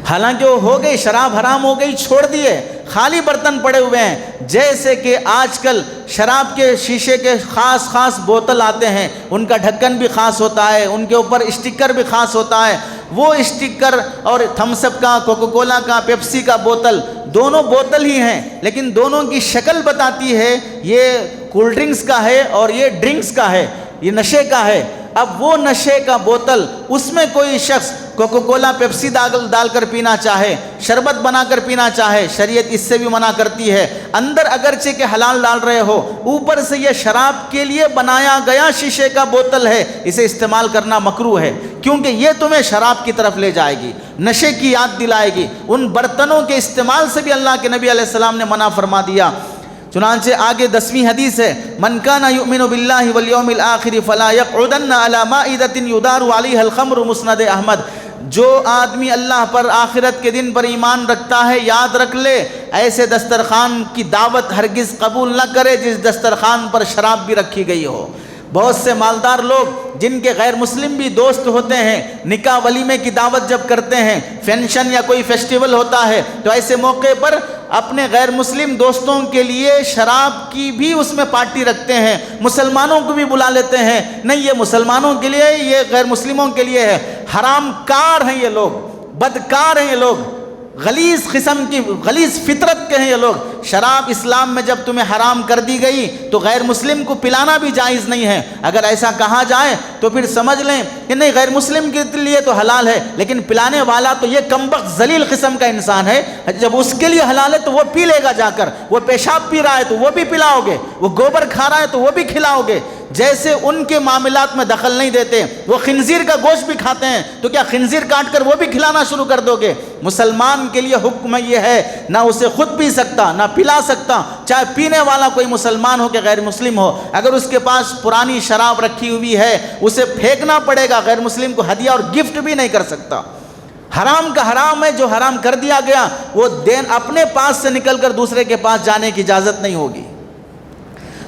حالانکہ وہ ہو گئی، شراب حرام ہو گئی، چھوڑ دیے، خالی برتن پڑے ہوئے ہیں۔ جیسے کہ آج کل شراب کے شیشے کے خاص بوتل آتے ہیں، ان کا ڈھکن بھی خاص ہوتا ہے، ان کے اوپر اسٹکر بھی خاص ہوتا ہے، وہ اسٹکر اور تھمس اپ کا، کوکو کولا کا، پیپسی کا بوتل، دونوں بوتل ہی ہیں لیکن دونوں کی شکل بتاتی ہے یہ کولڈ ڈرنکس کا ہے اور یہ ڈرنکس کا ہے، یہ نشے کا ہے۔ اب وہ نشے کا بوتل، اس میں کوئی شخص کوکو کولا پیپسی ڈال کر پینا چاہے، شربت بنا کر پینا چاہے، شریعت اس سے بھی منع کرتی ہے۔ اندر اگرچہ کہ حلال ڈال رہے ہو، اوپر سے یہ شراب کے لیے بنایا گیا شیشے کا بوتل ہے، اسے استعمال کرنا مکروہ ہے، کیونکہ یہ تمہیں شراب کی طرف لے جائے گی، نشے کی یاد دلائے گی۔ ان برتنوں کے استعمال سے بھی اللہ کے نبی علیہ السلام نے منع فرما دیا۔ چنانچہ آگے 10ویں حدیث ہے، من کان یؤمن باللہ والیوم الآخر فلا یقعدن علی مائدۃ یدار علیہا الخمر، مسند احمد۔ جو آدمی اللہ پر، آخرت کے دن پر ایمان رکھتا ہے، یاد رکھ لے ایسے دسترخوان کی دعوت ہرگز قبول نہ کرے جس دسترخوان پر شراب بھی رکھی گئی ہو۔ بہت سے مالدار لوگ جن کے غیر مسلم بھی دوست ہوتے ہیں، نکاح ولیمے کی دعوت جب کرتے ہیں، فنکشن یا کوئی فیسٹیول ہوتا ہے تو ایسے موقع پر اپنے غیر مسلم دوستوں کے لیے شراب کی بھی اس میں پارٹی رکھتے ہیں، مسلمانوں کو بھی بلا لیتے ہیں۔ نہیں، یہ مسلمانوں کے لیے، یہ غیر مسلموں کے لیے ہے۔ حرام کار ہیں یہ لوگ، بدکار ہیں یہ لوگ، غلیظ قسم کی، غلیظ فطرت کے ہیں یہ لوگ۔ شراب اسلام میں جب تمہیں حرام کر دی گئی تو غیر مسلم کو پلانا بھی جائز نہیں ہے۔ اگر ایسا کہا جائے تو پھر سمجھ لیں کہ نہیں، غیر مسلم کے لیے تو حلال ہے لیکن پلانے والا تو یہ کمبخت ذلیل قسم کا انسان ہے، جب اس کے لیے حلال ہے تو وہ پی لے گا جا کر۔ وہ پیشاب پی رہا ہے تو وہ بھی پلاؤ گے، وہ گوبر کھا رہا ہے تو وہ بھی کھلاؤ گے۔ جیسے ان کے معاملات میں دخل نہیں دیتے، وہ خنزیر کا گوشت بھی کھاتے ہیں تو کیا خنزیر کاٹ کر وہ بھی کھلانا شروع کر دو گے؟ مسلمان کے لیے حکم یہ ہے، نہ اسے خود پی سکتا نہ پلا سکتا، چاہے پینے والا کوئی مسلمان ہو کہ غیر مسلم ہو۔ اگر اس کے پاس پرانی شراب رکھی ہوئی ہے اسے پھینکنا پڑے گا، غیر مسلم کو ہدیہ اور گفٹ بھی نہیں کر سکتا۔ حرام کا حرام ہے، جو حرام کر دیا گیا وہ دین اپنے پاس سے نکل کر دوسرے کے پاس جانے کی اجازت نہیں ہوگی۔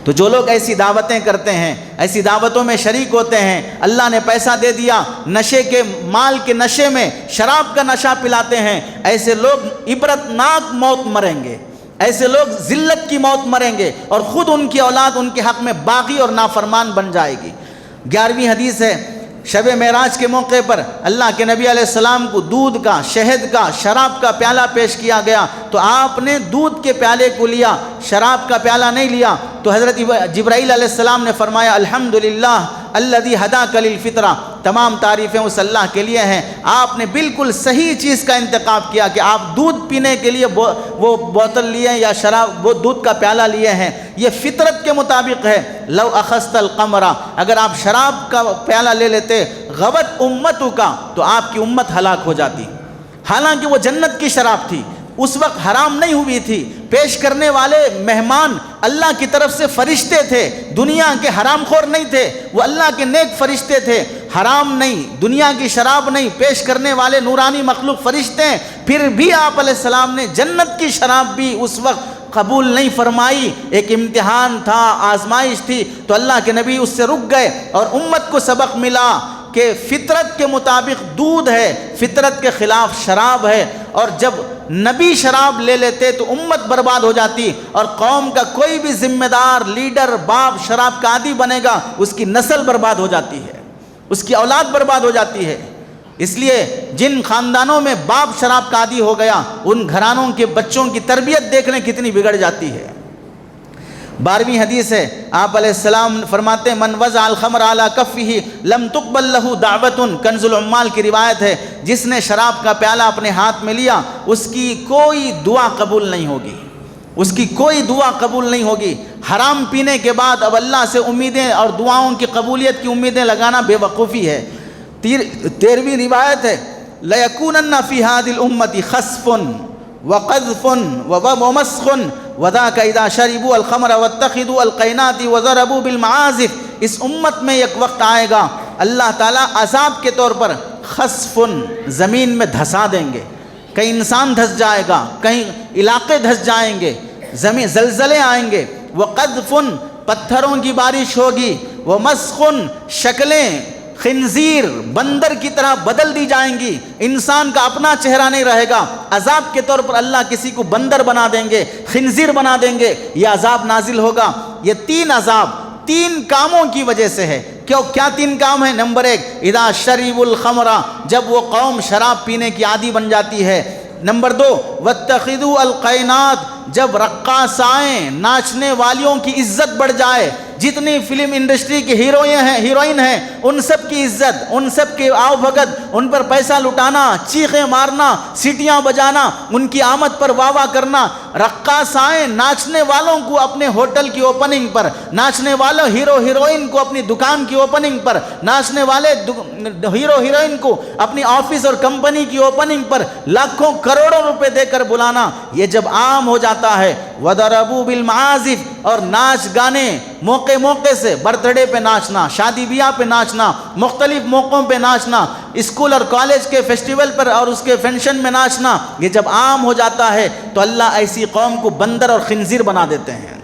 تو جو لوگ ایسی دعوتیں کرتے ہیں، ایسی دعوتوں میں شریک ہوتے ہیں، اللہ نے پیسہ دے دیا، نشے کے مال کے نشے میں شراب کا نشہ پلاتے ہیں، ایسے لوگ عبرتناک موت مریں گے، ایسے لوگ ذلت کی موت مریں گے، اور خود ان کی اولاد ان کے حق میں باغی اور نافرمان بن جائے گی۔ 11ویں حدیث ہے، شب معراج کے موقع پر اللہ کے نبی علیہ السلام کو دودھ کا، شہد کا، شراب کا پیالہ پیش کیا گیا تو آپ نے دودھ کے پیالے کو لیا، شراب کا پیالہ نہیں لیا۔ تو حضرت جبرائیل علیہ السلام نے فرمایا الحمدللہ الذی ہداک للفطرہ، تمام تعریفیں اس اللہ کے لیے ہیں، آپ نے بالکل صحیح چیز کا انتخاب کیا کہ آپ دودھ پینے کے لیے وہ بوتل لیے یا شراب، وہ دودھ کا پیالہ لیے ہیں، یہ فطرت کے مطابق ہے۔ لو اخذت القمرہ، اگر آپ شراب کا پیالہ لے لیتے، غوت امتو کا، تو آپ کی امت ہلاک ہو جاتی۔ حالانکہ وہ جنت کی شراب تھی، اس وقت حرام نہیں ہوئی تھی، پیش کرنے والے مہمان اللہ کی طرف سے فرشتے تھے، دنیا کے حرام خور نہیں تھے، وہ اللہ کے نیک فرشتے تھے۔ حرام نہیں، دنیا کی شراب نہیں، پیش کرنے والے نورانی مخلوق فرشتے ہیں، پھر بھی آپ علیہ السلام نے جنت کی شراب بھی اس وقت قبول نہیں فرمائی۔ ایک امتحان تھا، آزمائش تھی، تو اللہ کے نبی اس سے رک گئے اور امت کو سبق ملا کہ فطرت کے مطابق دودھ ہے، فطرت کے خلاف شراب ہے، اور جب نبی شراب لے لیتے تو امت برباد ہو جاتی، اور قوم کا کوئی بھی ذمہ دار، لیڈر، باپ شراب کا عادی بنے گا، اس کی نسل برباد ہو جاتی ہے، اس کی اولاد برباد ہو جاتی ہے۔ اس لیے جن خاندانوں میں باپ شراب کا عادی ہو گیا، ان گھرانوں کے بچوں کی تربیت دیکھ لیں کتنی بگڑ جاتی ہے۔ 12ویں حدیث ہے، آپ علیہ السلام فرماتے ہیں من وضع الخمر علی کفہ لم تقبل لہ دعوۃ، کنز العمال کی روایت ہے، جس نے شراب کا پیالہ اپنے ہاتھ میں لیا اس کی کوئی دعا قبول نہیں ہوگی، اس کی کوئی دعا قبول نہیں ہوگی۔ حرام پینے کے بعد اب اللہ سے امیدیں اور دعاؤں کی قبولیت کی امیدیں لگانا بے وقوفی ہے۔ 13ویں روایت ہے لَيَكُونَنَّ فِي هَذِهِ الْأُمَّةِ خَسْفٌ وَقَذْفٌ وَمَسْخٌ وَذَاكَ إِذَا شَرِبُوا الْخَمْرَ وَاتَّخِذُوا الْقَيْنَاتِ وَضَرَبُوا بِالْمَعَازِفِ۔ اس امت میں ایک وقت آئے گا اللہ تعالیٰ عذاب کے طور پر خسفن زمین میں دھسا دیں گے، کہیں انسان دھس جائے گا، کہیں علاقے دھس جائیں گے، زمین زلزلے آئیں گے، وقذفن پتھروں کی بارش ہوگی، ومسخن شکلیں خنزیر بندر کی طرح بدل دی جائیں گی، انسان کا اپنا چہرہ نہیں رہے گا، عذاب کے طور پر اللہ کسی کو بندر بنا دیں گے، خنزیر بنا دیں گے، یہ عذاب نازل ہوگا۔ یہ 3 عذاب 3 کاموں کی وجہ سے ہے۔ کیا 3 کام ہیں؟ نمبر 1 اذا شربوا الخمر، جب وہ قوم شراب پینے کی عادی بن جاتی ہے۔ نمبر 2 واتخذوا القینات، جب رقاصائیں ناچنے والیوں کی عزت بڑھ جائے، جتنی فلم انڈسٹری کی ہیروئن ہیں ان سب کی عزت، ان سب کی آؤ بھگت، ان پر پیسہ لٹانا، چیخیں مارنا، سیٹیاں بجانا، ان کی آمد پر واہ واہ کرنا، رقاصائیں ناچنے والوں کو اپنے ہوٹل کی اوپننگ پر، ناچنے والوں ہیرو ہیروئن کو اپنی دکان کی اوپننگ پر، ناچنے والے ہیرو ہیروئن کو اپنی آفس اور کمپنی کی اوپننگ پر لاکھوں کروڑوں روپے دے کر بلانا، یہ جب عام ہو جاتا ہے۔ وَضَرَبُوا بِالْمَعَازِفِ، اور ناچ گانے موقع سے، برتھ ڈے پہ ناچنا، شادی بیاہ پہ ناچنا، مختلف موقعوں پہ ناچنا، اسکول اور کالج کے فیسٹیول پر اور اس کے فنکشن میں ناچنا، یہ جب عام ہو جاتا ہے تو اللہ ایسی قوم کو بندر اور خنزیر بنا دیتے ہیں،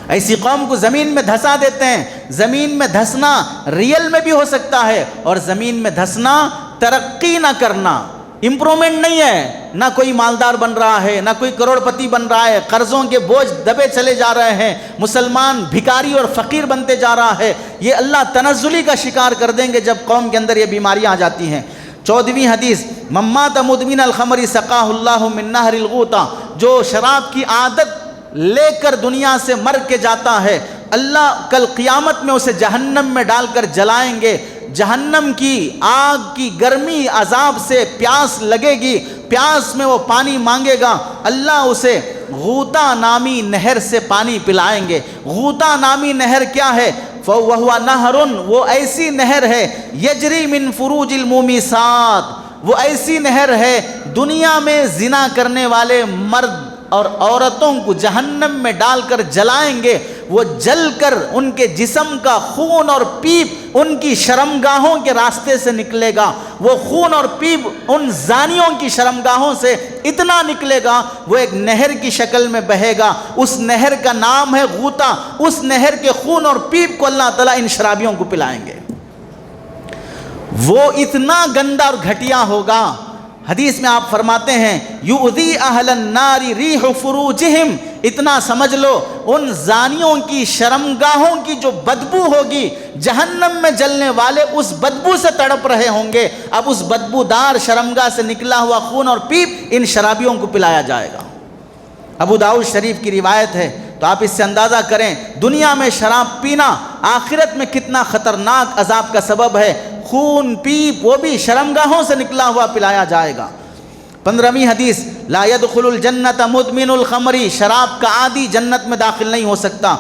ایسی قوم کو زمین میں دھسا دیتے ہیں۔ زمین میں دھسنا ریئل میں بھی ہو سکتا ہے، اور زمین میں دھسنا ترقی نہ کرنا، امپرومنٹ نہیں ہے، نہ کوئی مالدار بن رہا ہے، نہ کوئی کروڑ پتی بن رہا ہے، قرضوں کے بوجھ دبے چلے جا رہے ہیں، مسلمان بھکاری اور فقیر بنتے جا رہا ہے۔ یہ اللہ تنزلی کا شکار کر دیں گے جب قوم کے اندر یہ بیماریاں آ جاتی ہیں۔ 14ویں حدیث من مات مدمن الخمر سقاہ اللہ من نہر الغوطہ، جو شراب کی عادت لے کر دنیا سے مر کے جاتا ہے، اللہ کل قیامت میں اسے جہنم میں ڈال کر جلائیں گے۔ جہنم کی آگ کی گرمی عذاب سے پیاس لگے گی، پیاس میں وہ پانی مانگے گا، اللہ اسے غوطہ نامی نہر سے پانی پلائیں گے۔ غوطہ نامی نہر کیا ہے؟ فَوَهُوَ نَهْرٌ، وہ ایسی نہر ہے، یجری من فروج المومیسات، وہ ایسی نہر ہے دنیا میں زنا کرنے والے مرد اور عورتوں کو جہنم میں ڈال کر جلائیں گے، وہ جل کر ان کے جسم کا خون اور پیپ ان کی شرمگاہوں کے راستے سے نکلے گا۔ وہ خون اور پیپ ان زانیوں کی شرمگاہوں سے اتنا نکلے گا، وہ ایک نہر کی شکل میں بہے گا، اس نہر کا نام ہے غوطہ۔ اس نہر کے خون اور پیپ کو اللہ تعالیٰ ان شرابیوں کو پلائیں گے۔ وہ اتنا گندا اور گھٹیا ہوگا، حدیث میں آپ فرماتے ہیں یؤذی اہل النار ریح فروجہم، اتنا سمجھ لو ان زانیوں کی شرمگاہوں کی جو بدبو ہوگی، جہنم میں جلنے والے اس بدبو سے تڑپ رہے ہوں گے۔ اب اس بدبودار شرمگاہ سے نکلا ہوا خون اور پیپ ان شرابیوں کو پلایا جائے گا۔ ابو داؤد شریف کی روایت ہے، تو آپ اس سے اندازہ کریں دنیا میں شراب پینا آخرت میں کتنا خطرناک عذاب کا سبب ہے۔ خون پیپ وہ بھی شرمگاہوں سے نکلا ہوا پلایا جائے گا۔ 15ویں حدیث لا يدخل الجنت مدمن الخمر، شراب کا عادی جنت میں داخل نہیں ہو سکتا۔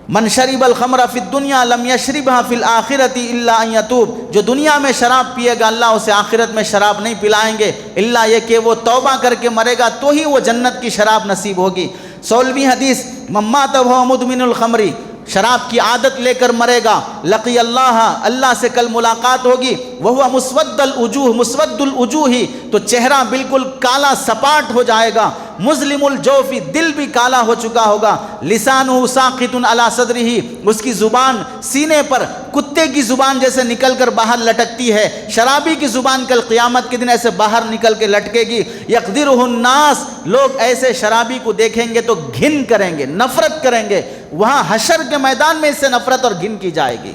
من شرب الخمر فی الدنیا لم یشربها فی الآخرۃ الا ان یتوب، جو دنیا میں شراب پیے گا اللہ اسے آخرت میں شراب نہیں پلائیں گے الا یہ کہ وہ توبہ کر کے مرے گا تو ہی وہ جنت کی شراب نصیب ہوگی۔ 16ویں حدیث من مات وهو مدمن الخمر، شراب کی عادت لے کر مرے گا، لقی اللہ، اللہ سے کل ملاقات ہوگی، وہ مسود الوجوہ، تو چہرہ بالکل کالا سپاٹ ہو جائے گا، مظلم الجوف، دل بھی کالا ہو چکا ہوگا، لسانہ ساقط علی صدرہ، اس کی زبان سینے پر کتے کی زبان جیسے نکل کر باہر لٹکتی ہے، شرابی کی زبان کل قیامت کے دن ایسے باہر نکل کے لٹکے گی، یقدرہ الناس، لوگ ایسے شرابی کو دیکھیں گے تو گھن کریں گے، نفرت کریں گے، وہاں حشر کے میدان میں اس سے نفرت اور گھن کی جائے گی۔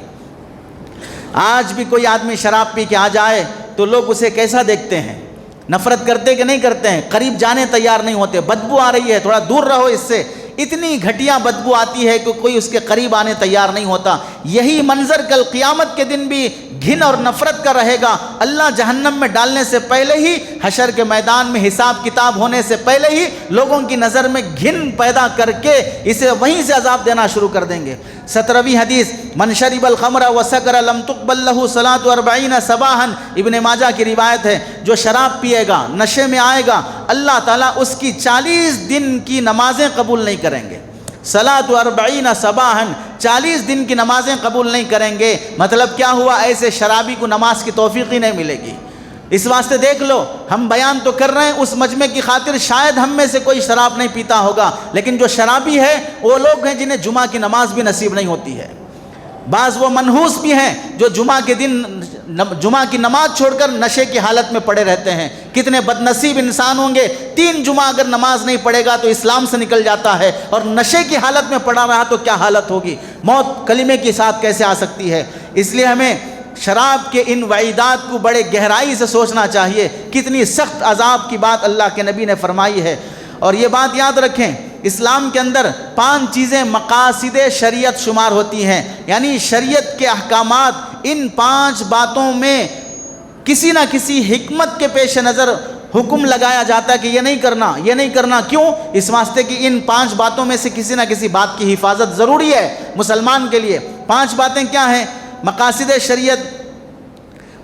آج بھی کوئی آدمی شراب پی کے آ جائے تو لوگ اسے کیسا دیکھتے ہیں؟ نفرت کرتے کہ نہیں کرتے ہیں؟ قریب جانے تیار نہیں ہوتے، بدبو آ رہی ہے تھوڑا دور رہو اس سے، اتنی گھٹیا بدبو آتی ہے کہ کوئی اس کے قریب آنے تیار نہیں ہوتا۔ یہی منظر کل قیامت کے دن بھی گھن اور نفرت کا رہے گا۔ اللہ جہنم میں ڈالنے سے پہلے ہی، حشر کے میدان میں حساب کتاب ہونے سے پہلے ہی لوگوں کی نظر میں گھن پیدا کر کے اسے وہیں سے عذاب دینا شروع کر دیں گے۔ 17ویں حدیث، من شرب الخمر وسکر لم تقبل له صلاة 40 صباحا، ابن ماجہ کی روایت ہے، جو شراب پیے گا، نشے میں آئے گا، اللہ تعالیٰ اس کی 40 دن کی نمازیں قبول نہیں کریں گے۔ صلاۃ 40 صباحا، 40 دن کی نمازیں قبول نہیں کریں گے۔ مطلب کیا ہوا؟ ایسے شرابی کو نماز کی توفیق ہی نہیں ملے گی۔ اس واسطے دیکھ لو، ہم بیان تو کر رہے ہیں اس مجمع کی خاطر، شاید ہم میں سے کوئی شراب نہیں پیتا ہوگا، لیکن جو شرابی ہے وہ لوگ ہیں جنہیں جمعہ کی نماز بھی نصیب نہیں ہوتی ہے۔ بعض وہ منحوس بھی ہیں جو جمعہ کے دن جمعہ کی نماز چھوڑ کر نشے کی حالت میں پڑے رہتے ہیں۔ کتنے بد نصیب انسان ہوں گے، 3 جمعہ اگر نماز نہیں پڑھے گا تو اسلام سے نکل جاتا ہے، اور نشے کی حالت میں پڑا رہا تو کیا حالت ہوگی، موت کلمے کے ساتھ کیسے آ سکتی ہے۔ اس لیے ہمیں شراب کے ان وعیدات کو بڑے گہرائی سے سوچنا چاہیے، کتنی سخت عذاب کی بات اللہ کے نبی نے فرمائی ہے۔ اور یہ بات یاد رکھیں، اسلام کے اندر 5 چیزیں مقاصد شریعت شمار ہوتی ہیں، یعنی شریعت کے احکامات، ان 5 باتوں میں کسی نہ کسی حکمت کے پیش نظر حکم لگایا جاتا ہے کہ یہ نہیں کرنا، یہ نہیں کرنا۔ کیوں؟ اس واسطے کہ ان 5 باتوں میں سے کسی نہ کسی بات کی حفاظت ضروری ہے مسلمان کے لیے۔ 5 باتیں کیا ہیں؟ مقاصد شریعت۔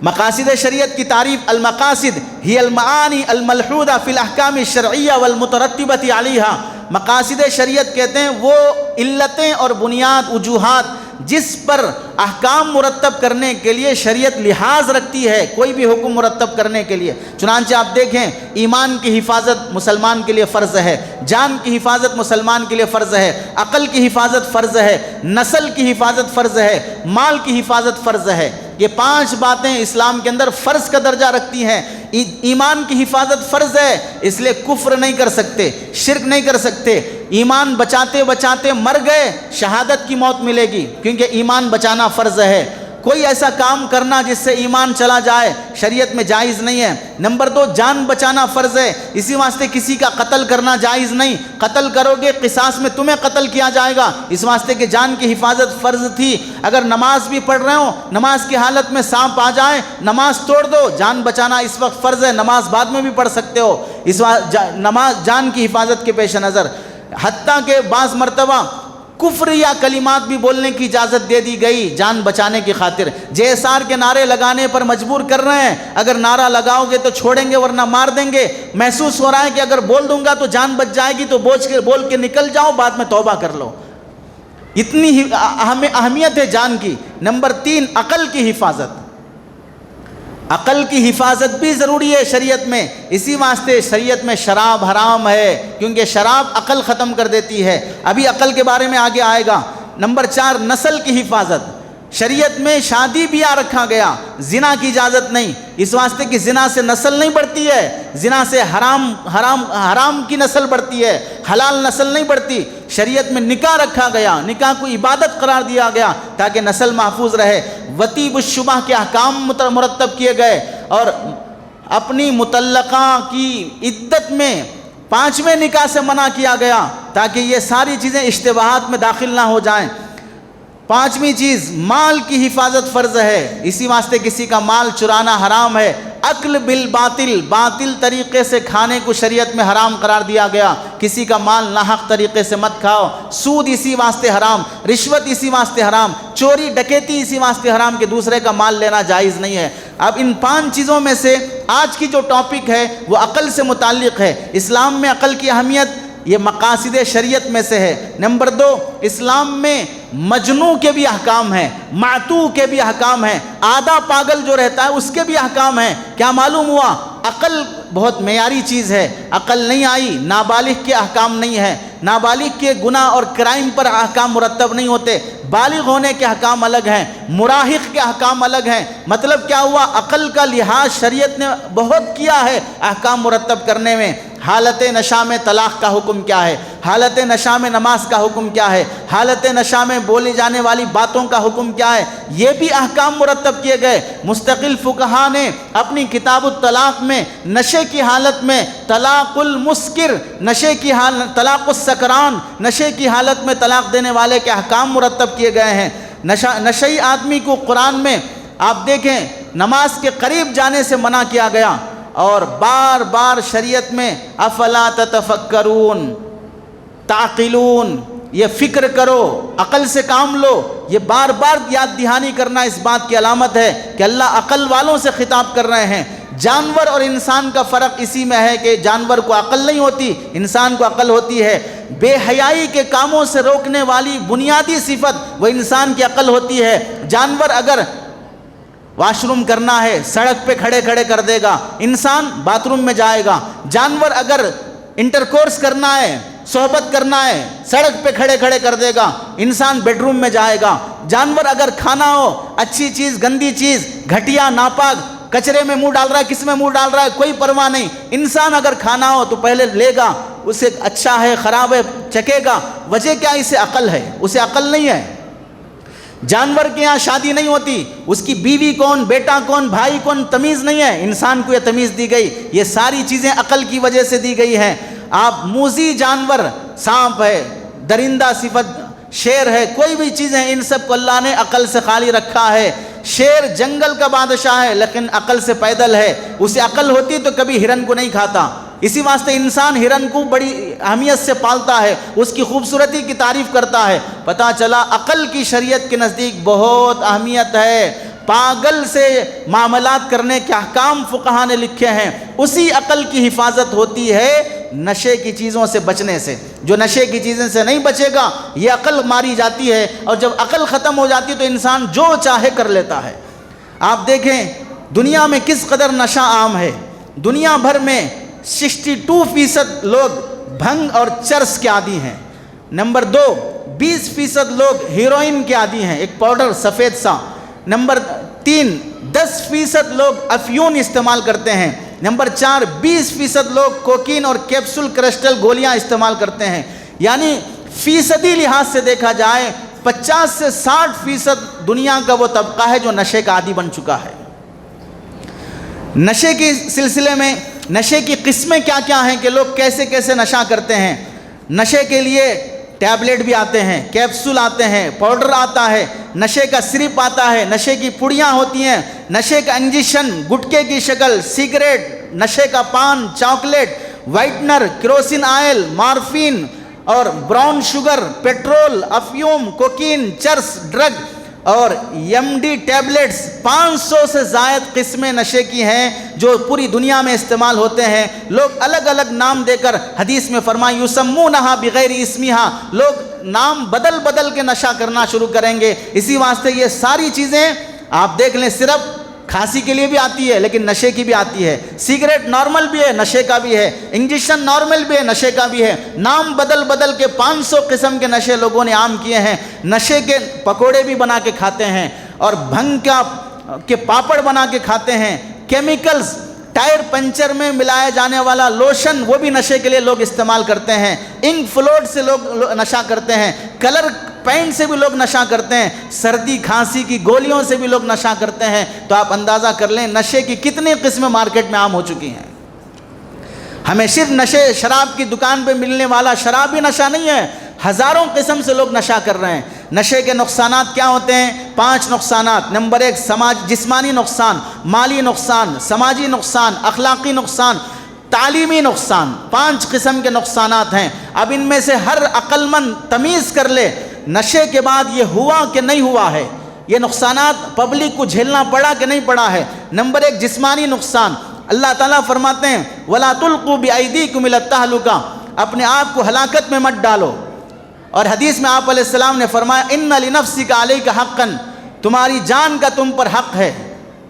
مقاصد شریعت کی تعریف، المقاصد ہی المعانی الملحوظہ فی الاحکام الشرعیہ والمترتبۃ علیہا۔ مقاصد شریعت کہتے ہیں وہ علتیں اور بنیاد، وجوہات جس پر احکام مرتب کرنے کے لیے شریعت لحاظ رکھتی ہے، کوئی بھی حکم مرتب کرنے کے لیے۔ چنانچہ آپ دیکھیں، ایمان کی حفاظت مسلمان کے لیے فرض ہے، جان کی حفاظت مسلمان کے لیے فرض ہے، عقل کی حفاظت فرض ہے، نسل کی حفاظت فرض ہے، مال کی حفاظت فرض ہے۔ یہ 5 باتیں اسلام کے اندر فرض کا درجہ رکھتی ہیں۔ ایمان کی حفاظت فرض ہے، اس لیے کفر نہیں کر سکتے، شرک نہیں کر سکتے۔ ایمان بچاتے بچاتے مر گئے، شہادت کی موت ملے گی، کیونکہ ایمان بچانا فرض ہے۔ کوئی ایسا کام کرنا جس سے ایمان چلا جائے شریعت میں جائز نہیں ہے۔ نمبر 2، جان بچانا فرض ہے، اسی واسطے کسی کا قتل کرنا جائز نہیں۔ قتل کرو گے قصاص میں تمہیں قتل کیا جائے گا، اس واسطے کہ جان کی حفاظت فرض تھی۔ اگر نماز بھی پڑھ رہے ہو، نماز کی حالت میں سانپ آ جائے، نماز توڑ دو، جان بچانا اس وقت فرض ہے، نماز بعد میں بھی پڑھ سکتے ہو، نماز جان کی حفاظت کے پیش نظر۔ حتیٰ کہ بعض مرتبہ کفر یا کلمات بھی بولنے کی اجازت دے دی گئی جان بچانے کی خاطر۔ JSR کے نعرے لگانے پر مجبور کر رہے ہیں، اگر نعرہ لگاؤ گے تو چھوڑیں گے ورنہ مار دیں گے۔ محسوس ہو رہا ہے کہ اگر بول دوں گا تو جان بچ جائے گی تو بول کے نکل جاؤ، بعد میں توبہ کر لو۔ اتنی اہمیت ہے جان کی۔ نمبر 3، عقل کی حفاظت۔ عقل کی حفاظت بھی ضروری ہے شریعت میں، اسی واسطے شریعت میں شراب حرام ہے، کیونکہ شراب عقل ختم کر دیتی ہے۔ ابھی عقل کے بارے میں آگے آئے گا۔ نمبر 4، نسل کی حفاظت۔ شریعت میں شادی بیاہ رکھا گیا، زنا کی اجازت نہیں، اس واسطے کہ زنا سے نسل نہیں بڑھتی ہے، زنا سے حرام کی نسل بڑھتی ہے، حلال نسل نہیں بڑھتی۔ شریعت میں نکاح رکھا گیا، نکاح کو عبادت قرار دیا گیا تاکہ نسل محفوظ رہے۔ وطیب الشبہ کے احکام مرتب کیے گئے، اور اپنی مطلقہ کی عدت میں 5ویں نکاح سے منع کیا گیا تاکہ یہ ساری چیزیں اشتباہات میں داخل نہ ہو جائیں۔ 5ویں چیز، مال کی حفاظت فرض ہے، اسی واسطے کسی کا مال چرانا حرام ہے۔ اکل بالباطل، باطل طریقے سے کھانے کو شریعت میں حرام قرار دیا گیا، کسی کا مال ناحق طریقے سے مت کھاؤ۔ سود اسی واسطے حرام، رشوت اسی واسطے حرام، چوری ڈکیتی اسی واسطے حرام کہ دوسرے کا مال لینا جائز نہیں ہے۔ اب ان 5 چیزوں میں سے آج کی جو ٹاپک ہے وہ عقل سے متعلق ہے۔ اسلام میں عقل کی اہمیت یہ مقاصد شریعت میں سے ہے۔ نمبر 2، اسلام میں مجنوں کے بھی احکام ہیں، معتوہ کے بھی احکام ہیں، آدھا پاگل جو رہتا ہے اس کے بھی احکام ہیں۔ کیا معلوم ہوا؟ عقل بہت معیاری چیز ہے، عقل نہیں آئی، نابالغ کے احکام نہیں ہیں، نابالغ کے گناہ اور کرائم پر احکام مرتب نہیں ہوتے، بالغ ہونے کے احکام الگ ہیں، مراہق کے احکام الگ ہیں۔ مطلب کیا ہوا؟ عقل کا لحاظ شریعت نے بہت کیا ہے احکام مرتب کرنے میں۔ حالت نشہ میں طلاق کا حکم کیا ہے، حالت نشہ میں نماز کا حکم کیا ہے، حالت نشہ میں بولی جانے والی باتوں کا حکم کیا ہے، یہ بھی احکام مرتب کیے گئے۔ مستقل فقہا نے اپنی کتاب الطلاق میں نشے کی حالت میں طلاق المسکر، نشے کی حالت، طلاق السکران، نشے کی حالت میں طلاق دینے والے کے احکام مرتب کیے گئے ہیں۔ نشئی آدمی کو قرآن میں آپ دیکھیں نماز کے قریب جانے سے منع کیا گیا، اور بار بار شریعت میں افلا تتفکرون، تعقلون، یہ فکر کرو، عقل سے کام لو، یہ بار بار یاد دہانی کرنا اس بات کی علامت ہے کہ اللہ عقل والوں سے خطاب کر رہے ہیں۔ جانور اور انسان کا فرق اسی میں ہے کہ جانور کو عقل نہیں ہوتی، انسان کو عقل ہوتی ہے۔ بے حیائی کے کاموں سے روکنے والی بنیادی صفت وہ انسان کی عقل ہوتی ہے۔ جانور اگر واش روم کرنا ہے سڑک پہ کھڑے کھڑے کر دے گا، انسان باتھ روم میں جائے گا۔ جانور اگر انٹرکورس کرنا ہے، صحبت کرنا ہے، سڑک پہ کھڑے کھڑے کر دے گا، انسان بیڈ روم میں جائے گا۔ جانور اگر کھانا ہو، اچھی چیز، گندی چیز، گھٹیا، ناپاک، کچرے میں منہ ڈال رہا ہے، کس میں منہ ڈال رہا ہے، کوئی پرواہ نہیں۔ انسان اگر کھانا ہو تو پہلے لے گا، اسے اچھا ہے خراب ہے چکھے گا، وجہ کیا؟ اسے عقل ہے، اسے عقل نہیں ہے۔ جانور کے یہاں شادی نہیں ہوتی، اس کی بیوی کون، بیٹا کون، بھائی کون، تمیز نہیں ہے، انسان کو یہ تمیز دی گئی۔ یہ ساری چیزیں عقل کی وجہ سے دی گئی ہیں۔ آپ موذی جانور، سانپ ہے، درندہ صفت، شیر ہے، کوئی بھی چیزیں، ان سب کو اللہ نے عقل سے خالی رکھا ہے۔ شیر جنگل کا بادشاہ ہے لیکن عقل سے پیدل ہے، اسے عقل ہوتی تو کبھی ہرن کو نہیں کھاتا۔ اسی واسطے انسان ہرن کو بڑی اہمیت سے پالتا ہے، اس کی خوبصورتی کی تعریف کرتا ہے۔ پتہ چلا عقل کی شریعت کے نزدیک بہت اہمیت ہے۔ پاگل سے معاملات کرنے کے احکام فقہا نے لکھے ہیں، اسی عقل کی حفاظت ہوتی ہے نشے کی چیزوں سے بچنے سے۔ جو نشے کی چیزیں سے نہیں بچے گا یہ عقل ماری جاتی ہے، اور جب عقل ختم ہو جاتی ہے تو انسان جو چاہے کر لیتا ہے۔ آپ دیکھیں دنیا میں کس قدر نشہ عام ہے۔ دنیا بھر میں 62% لوگ بھنگ اور چرس کے عادی ہیں۔ نمبر 2، 20% لوگ ہیروئن کے عادی ہیں، ایک پاؤڈر سفید سا۔ نمبر 3، 10% لوگ افیون استعمال کرتے ہیں۔ نمبر 4، 20% لوگ کوکین اور کیپسول کرسٹل گولیاں استعمال کرتے ہیں۔ یعنی فیصدی لحاظ سے دیکھا جائے 50 سے 60% دنیا کا وہ طبقہ ہے جو نشے کا عادی بن چکا ہے۔ نشے کے سلسلے میں نشے کی قسمیں کیا کیا ہیں کہ لوگ کیسے کیسے نشہ کرتے ہیں۔ نشے کے لیے ٹیبلٹ بھی آتے ہیں، کیپسول آتے ہیں، پاؤڈر آتا ہے، نشے کا سرپ آتا ہے، نشے کی پڑیاں ہوتی ہیں، نشے کا انجیکشن گٹکے کی شکل، سگریٹ، نشے کا پان، چاکلیٹ، وائٹنر، کیروسین آئل، مارفین اور براؤن شوگر، پیٹرول، افیوم، کوکین، چرس، ڈرگ اور ایم ڈی ٹیبلٹس۔ 500 سے زائد قسمیں نشے کی ہیں جو پوری دنیا میں استعمال ہوتے ہیں۔ لوگ الگ الگ نام دے کر، حدیث میں فرمایا یسمونہا بغیر اسمہا، لوگ نام بدل بدل کے نشہ کرنا شروع کریں گے۔ اسی واسطے یہ ساری چیزیں آپ دیکھ لیں، صرف کھانسی کے لیے بھی آتی ہے لیکن نشے کی بھی آتی ہے، سگریٹ نارمل بھی ہے نشے کا بھی ہے، انجیکشن نارمل بھی ہے نشے کا بھی ہے۔ نام بدل بدل کے 500 قسم کے نشے لوگوں نے عام کیے ہیں۔ نشے کے پکوڑے بھی بنا کے کھاتے ہیں، اور بھنگ کے پاپڑ بنا کے کھاتے ہیں۔ کیمیکلز، ٹائر پنچر میں ملایا جانے والا لوشن، وہ بھی نشے کے لیے لوگ استعمال کرتے ہیں۔ انک فلوٹ سے لوگ نشہ کرتے ہیں، کلر پینٹ سے بھی لوگ نشہ کرتے ہیں، سردی کھانسی کی گولیوں سے بھی لوگ نشہ کرتے ہیں۔ تو آپ اندازہ کر لیں نشے کی کتنی قسمیں مارکیٹ میں عام ہو چکی ہیں۔ ہمیں صرف نشے، شراب کی دکان پہ ملنے والا شراب ہی نشہ نہیں ہے، ہزاروں قسم سے لوگ نشہ کر رہے ہیں۔ نشے کے نقصانات کیا ہوتے ہیں؟ 5 نقصانات۔ نمبر 1، جسمانی نقصان، مالی نقصان، سماجی نقصان، اخلاقی نقصان، تعلیمی نقصان۔ 5 قسم کے نقصانات ہیں۔ اب ان میں سے ہر عقل مند تمیز کر لے نشے کے بعد یہ ہوا کہ نہیں ہوا ہے، یہ نقصانات پبلک کو جھیلنا پڑا کہ نہیں پڑا ہے۔ نمبر 1، جسمانی نقصان۔ اللہ تعالیٰ فرماتے ہیں وَلَا تُلْقُوا بِأَيْدِيكُمْ إِلَى التَّهْلُكَةِ، اپنے آپ کو ہلاکت میں مت ڈالو۔ اور حدیث میں آپ علیہ السلام نے فرمایا اِنَّ لِنَفْسِكَ عَلَيْكَ حَقًّا، تمہاری جان کا تم پر حق ہے،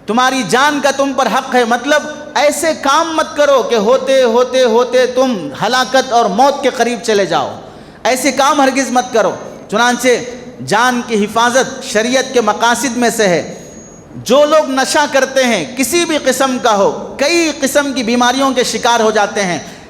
تمہاری جان کا تم پر حق ہے۔ مطلب ایسے کام مت کرو کہ ہوتے ہوتے ہوتے تم ہلاکت اور موت کے قریب چلے جاؤ، ایسے کام ہرگز مت کرو۔ چنانچہ جان کی حفاظت شریعت کے مقاصد میں سے ہے۔ جو لوگ نشہ کرتے ہیں کسی بھی قسم کا ہو، کئی قسم کی بیماریوں کے شکار ہو جاتے ہیں۔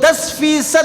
10%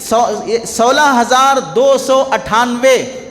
16,298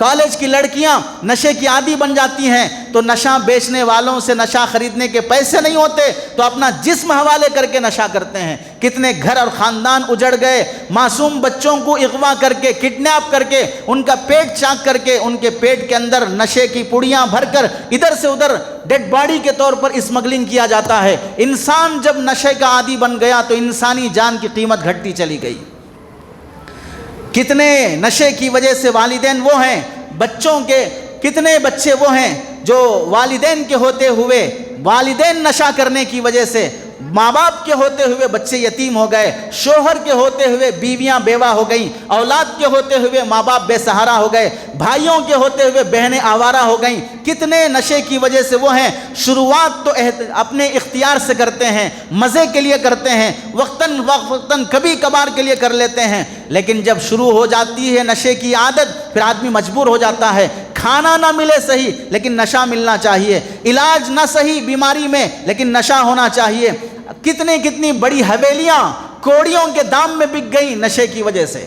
کالج کی لڑکیاں نشے کی عادی بن جاتی ہیں تو نشہ بیچنے والوں سے نشہ خریدنے کے پیسے نہیں ہوتے تو اپنا جسم حوالے کر کے نشہ کرتے ہیں۔ کتنے گھر اور خاندان اجڑ گئے، معصوم بچوں کو اغوا کر کے، کڈنیپ کر کے، ان کا پیٹ چاک کر کے، ان کے پیٹ کے اندر نشے کی پڑیاں بھر کر ادھر سے ادھر ڈیڈ باڈی کے طور پر اسمگلنگ کیا جاتا ہے۔ انسان جب نشے کا عادی بن گیا تو انسانی جان کی قیمت گھٹتی چلی گئی۔ کتنے نشے کی وجہ سے والدین وہ ہیں، بچوں کے کتنے بچے وہ ہیں جو والدین کے ہوتے ہوئے، والدین نشہ کرنے کی وجہ سے ماں باپ کے ہوتے ہوئے بچے یتیم ہو گئے، شوہر کے ہوتے ہوئے بیویاں بیوہ ہو گئیں، اولاد کے ہوتے ہوئے ماں باپ بے سہارا ہو گئے، بھائیوں کے ہوتے ہوئے بہنیں آوارہ ہو گئیں۔ کتنے نشے کی وجہ سے وہ ہیں، شروعات تو اپنے اختیار سے کرتے ہیں، مزے کے لیے کرتے ہیں، وقتاً کبھی کبھار کے لیے کر لیتے ہیں، لیکن جب شروع ہو جاتی ہے نشے کی عادت پھر آدمی مجبور ہو جاتا ہے۔ کھانا نہ ملے صحیح لیکن نشہ ملنا چاہیے، علاج نہ صحیح بیماری میں لیکن نشہ ہونا چاہیے۔ کتنی بڑی حویلیاں کوڑیوں کے دام میں بک گئی نشے کی وجہ سے،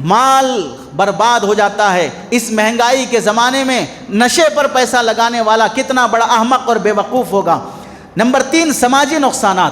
مال برباد ہو جاتا ہے۔ اس مہنگائی کے زمانے میں نشے پر پیسہ لگانے والا کتنا بڑا احمق اور بے وقوف ہوگا۔ نمبر 3، سماجی نقصانات۔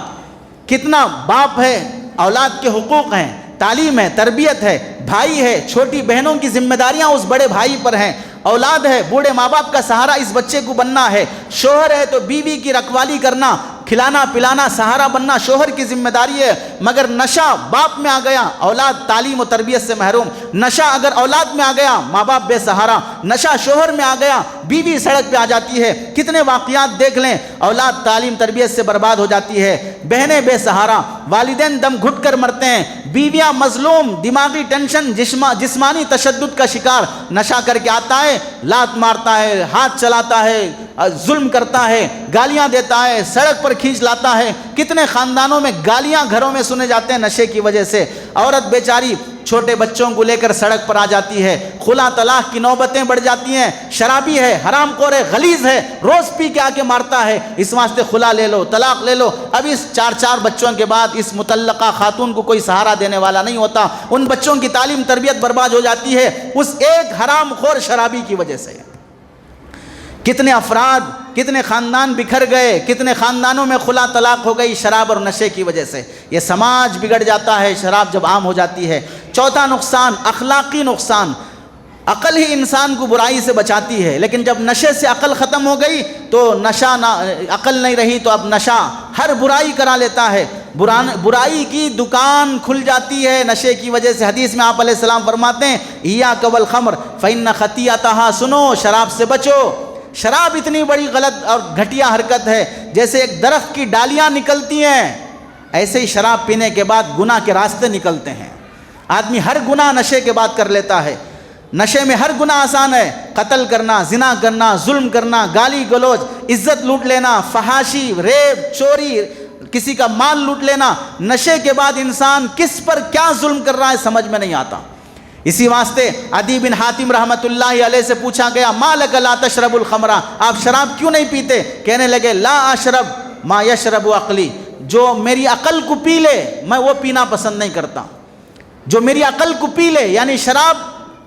کتنا باپ ہے، اولاد کے حقوق ہیں، تعلیم ہے، تربیت ہے، بھائی ہے، چھوٹی بہنوں کی ذمہ داریاں اس بڑے بھائی پر ہیں، اولاد ہے، بوڑھے ماں باپ کا سہارا اس بچے کو بننا ہے، شوہر ہے تو بیوی کی رکھوالی کرنا، کھلانا پلانا، سہارا بننا شوہر کی ذمہ داری ہے۔ مگر نشہ باپ میں آ گیا، اولاد تعلیم و تربیت سے محروم۔ نشہ اگر اولاد میں آ گیا، ماں باپ بے سہارا۔ نشہ شوہر میں آ گیا، بیوی سڑک پہ آ جاتی ہے۔ کتنے واقعات دیکھ لیں، اولاد تعلیم تربیت سے برباد ہو جاتی ہے، بہنیں بے سہارا، والدین دم گھٹ کر مرتے ہیں، بیویاں مظلوم، دماغی ٹینشن، جسمانی تشدد کا شکار۔ نشہ کر کے آتا ہے، لات مارتا ہے، ہاتھ چلاتا ہے، ظلم کرتا ہے، گالیاں دیتا ہے، سڑک پر کھینچ لاتا ہے۔ کتنے خاندانوں میں گالیاں گھروں میں سنے جاتے ہیں نشے کی وجہ سے۔ عورت بیچاری چھوٹے بچوں کو لے کر سڑک پر آ جاتی ہے، خلا طلاق کی نوبتیں بڑھ جاتی ہیں۔ شرابی ہے، حرام خور ہے، غلیظ ہے، روز پی کے آ کے مارتا ہے، اس واسطے خلا لے لو، طلاق لے لو۔ اب اس 4 بچوں کے بعد اس مطلقہ خاتون کو کوئی سہارا دینے والا نہیں ہوتا، ان بچوں کی تعلیم تربیت برباد ہو جاتی ہے اس ایک حرام خور شرابی کی وجہ سے۔ کتنے افراد، کتنے خاندان بکھر گئے، کتنے خاندانوں میں خلا طلاق ہو گئی شراب اور نشے کی وجہ سے۔ یہ سماج بگڑ جاتا ہے شراب جب عام ہو جاتی ہے۔ چوتھا نقصان، اخلاقی نقصان۔ عقل ہی انسان کو برائی سے بچاتی ہے، لیکن جب نشے سے عقل ختم ہو گئی تو عقل نہیں رہی تو اب نشہ ہر برائی کرا لیتا ہے۔ برائی کی دکان کھل جاتی ہے نشے کی وجہ سے۔ حدیث میں آپ علیہ السلام فرماتے ہیں ایاک والخمر فإن خطیئتھا، سنو شراب سے بچو۔ شراب اتنی بڑی غلط اور گھٹیا حرکت ہے، جیسے ایک درخت کی ڈالیاں نکلتی ہیں ایسے ہی شراب پینے کے بعد گناہ کے راستے نکلتے ہیں۔ آدمی ہر گناہ نشے کے بعد کر لیتا ہے۔ نشے میں ہر گناہ آسان ہے، قتل کرنا، زنا کرنا، ظلم کرنا، گالی گلوچ، عزت لوٹ لینا، فحاشی، ریپ، چوری، کسی کا مال لوٹ لینا۔ نشے کے بعد انسان کس پر کیا ظلم کر رہا ہے سمجھ میں نہیں آتا۔ اسی واسطے عدی بن حاتم رحمۃ اللہ علیہ سے پوچھا گیا ما لک لا تشرب الخمر، آپ شراب کیوں نہیں پیتے؟ کہنے لگے لا اشرب ما یشرب عقلی، جو میری عقل کو پی لے میں وہ پینا پسند نہیں کرتا۔ جو میری عقل کو پی لے، یعنی شراب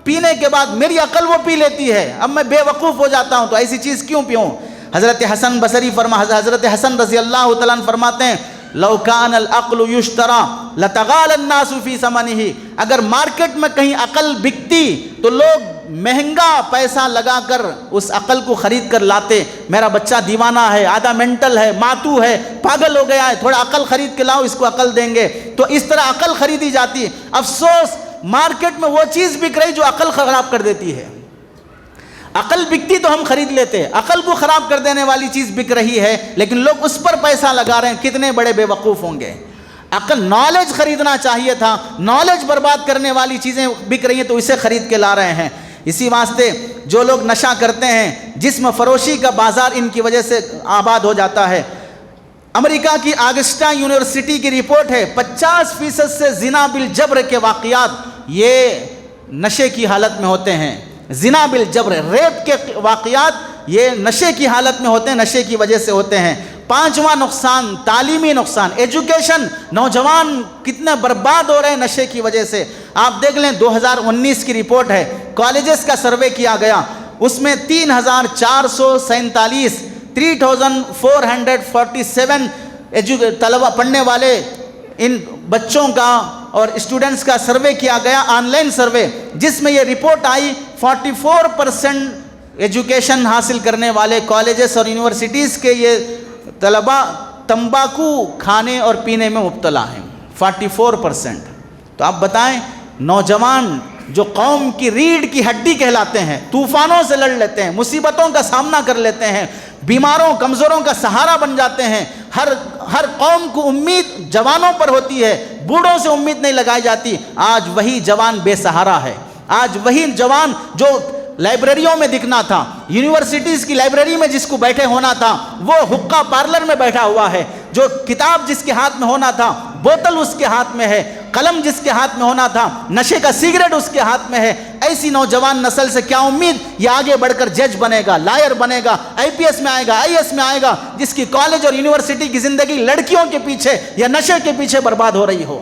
پینے کے بعد میری عقل وہ پی لیتی ہے، اب میں بے وقوف ہو جاتا ہوں تو ایسی چیز کیوں پیوں؟ حضرت حسن بصری حضرت حسن رضی اللہ تعالیٰ عنہ فرماتے ہیں لو کان العقل یشترا لتغال الناس فی ثمنہ، اگر مارکیٹ میں کہیں عقل بکتی تو لوگ مہنگا پیسہ لگا کر اس عقل کو خرید کر لاتے۔ میرا بچہ دیوانہ ہے، آدھا مینٹل ہے، ماتو ہے، پاگل ہو گیا ہے، تھوڑا عقل خرید کے لاؤ، اس کو عقل دیں گے، تو اس طرح عقل خریدی جاتی ہے۔ افسوس مارکیٹ میں وہ چیز بک رہی جو عقل خراب کر دیتی ہے۔ عقل بکتی تو ہم خرید لیتے، عقل کو خراب کر دینے والی چیز بک رہی ہے لیکن لوگ اس پر پیسہ لگا رہے ہیں، کتنے بڑے بے وقوف ہوں گے۔ عقل نالج خریدنا چاہیے تھا، نالج برباد کرنے والی چیزیں بک رہی ہیں تو اسے خرید کے لا رہے ہیں۔ اسی واسطے جو لوگ نشہ کرتے ہیں، جسم فروشی کا بازار ان کی وجہ سے آباد ہو جاتا ہے۔ امریکہ کی آگسٹا یونیورسٹی کی رپورٹ ہے 50% سے زنا بالجبر کے واقعات یہ نشے کی حالت میں ہوتے ہیں۔ زنا بالجبر، ریپ کے واقعات یہ نشے کی حالت میں ہوتے ہیں، نشے کی وجہ سے ہوتے ہیں۔ 5واں نقصان، تعلیمی نقصان، ایجوکیشن۔ نوجوان کتنے برباد ہو رہے ہیں نشے کی وجہ سے۔ آپ دیکھ لیں 2019 کی رپورٹ ہے کالجز کا سروے کیا گیا، اس میں 3447 طلبہ پڑھنے والے ان بچوں کا اور اسٹوڈنٹس کا سروے کیا گیا، آن لائن سروے، جس میں یہ رپورٹ آئی 44% ایجوکیشن حاصل کرنے والے کالجز اور یونیورسٹیز کے یہ طلبہ تمباکو کھانے اور پینے میں مبتلا ہیں، 44%۔ تو آپ بتائیں، نوجوان جو قوم کی ریڑھ کی ہڈی کہلاتے ہیں، طوفانوں سے لڑ لیتے ہیں، مصیبتوں کا سامنا کر لیتے ہیں، بیماروں کمزوروں کا سہارا بن جاتے ہیں، ہر قوم کو امید جوانوں پر ہوتی ہے، بوڑھوں سے امید نہیں لگائی جاتی، آج وہی جوان بے سہارا ہے، آج وہی جوان جو لائبریریوں میں دکھنا تھا، یونیورسٹیز کی لائبریری میں جس کو بیٹھے ہونا تھا، وہ حقہ پارلر میں بیٹھا ہوا ہے، جو کتاب جس کے ہاتھ میں ہونا تھا بوتل اس کے ہاتھ میں ہے، قلم جس کے ہاتھ میں ہونا تھا نشے کا سگریٹ اس کے ہاتھ میں ہے۔ ایسی نوجوان نسل سے کیا امید؟ یہ آگے بڑھ کر جج بنے گا، لائر بنے گا، IPS میں آئے گا، IAS میں آئے گا، جس کی کالج اور یونیورسٹی کی زندگی لڑکیوں کے پیچھے یا نشے کے پیچھے برباد ہو رہی ہو۔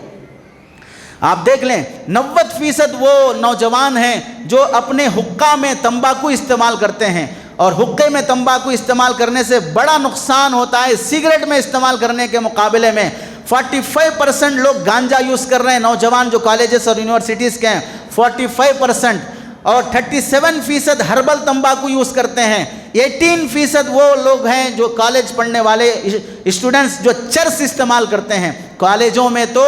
آپ دیکھ لیں 90% وہ نوجوان ہیں جو اپنے حقہ میں تمباکو استعمال کرتے ہیں، اور حقے میں تمباکو استعمال کرنے سے بڑا نقصان ہوتا ہے سگریٹ میں استعمال کرنے کے مقابلے میں۔ 45% لوگ گانجا یوز کر رہے ہیں، نوجوان جو کالجز اور یونیورسٹیز کے ہیں 45%، اور 37% ہربل تمباکو یوز کرتے ہیں۔ 18% وہ لوگ ہیں جو کالج پڑھنے والے اسٹوڈنٹس جو چرس استعمال کرتے ہیں۔ کالجوں میں تو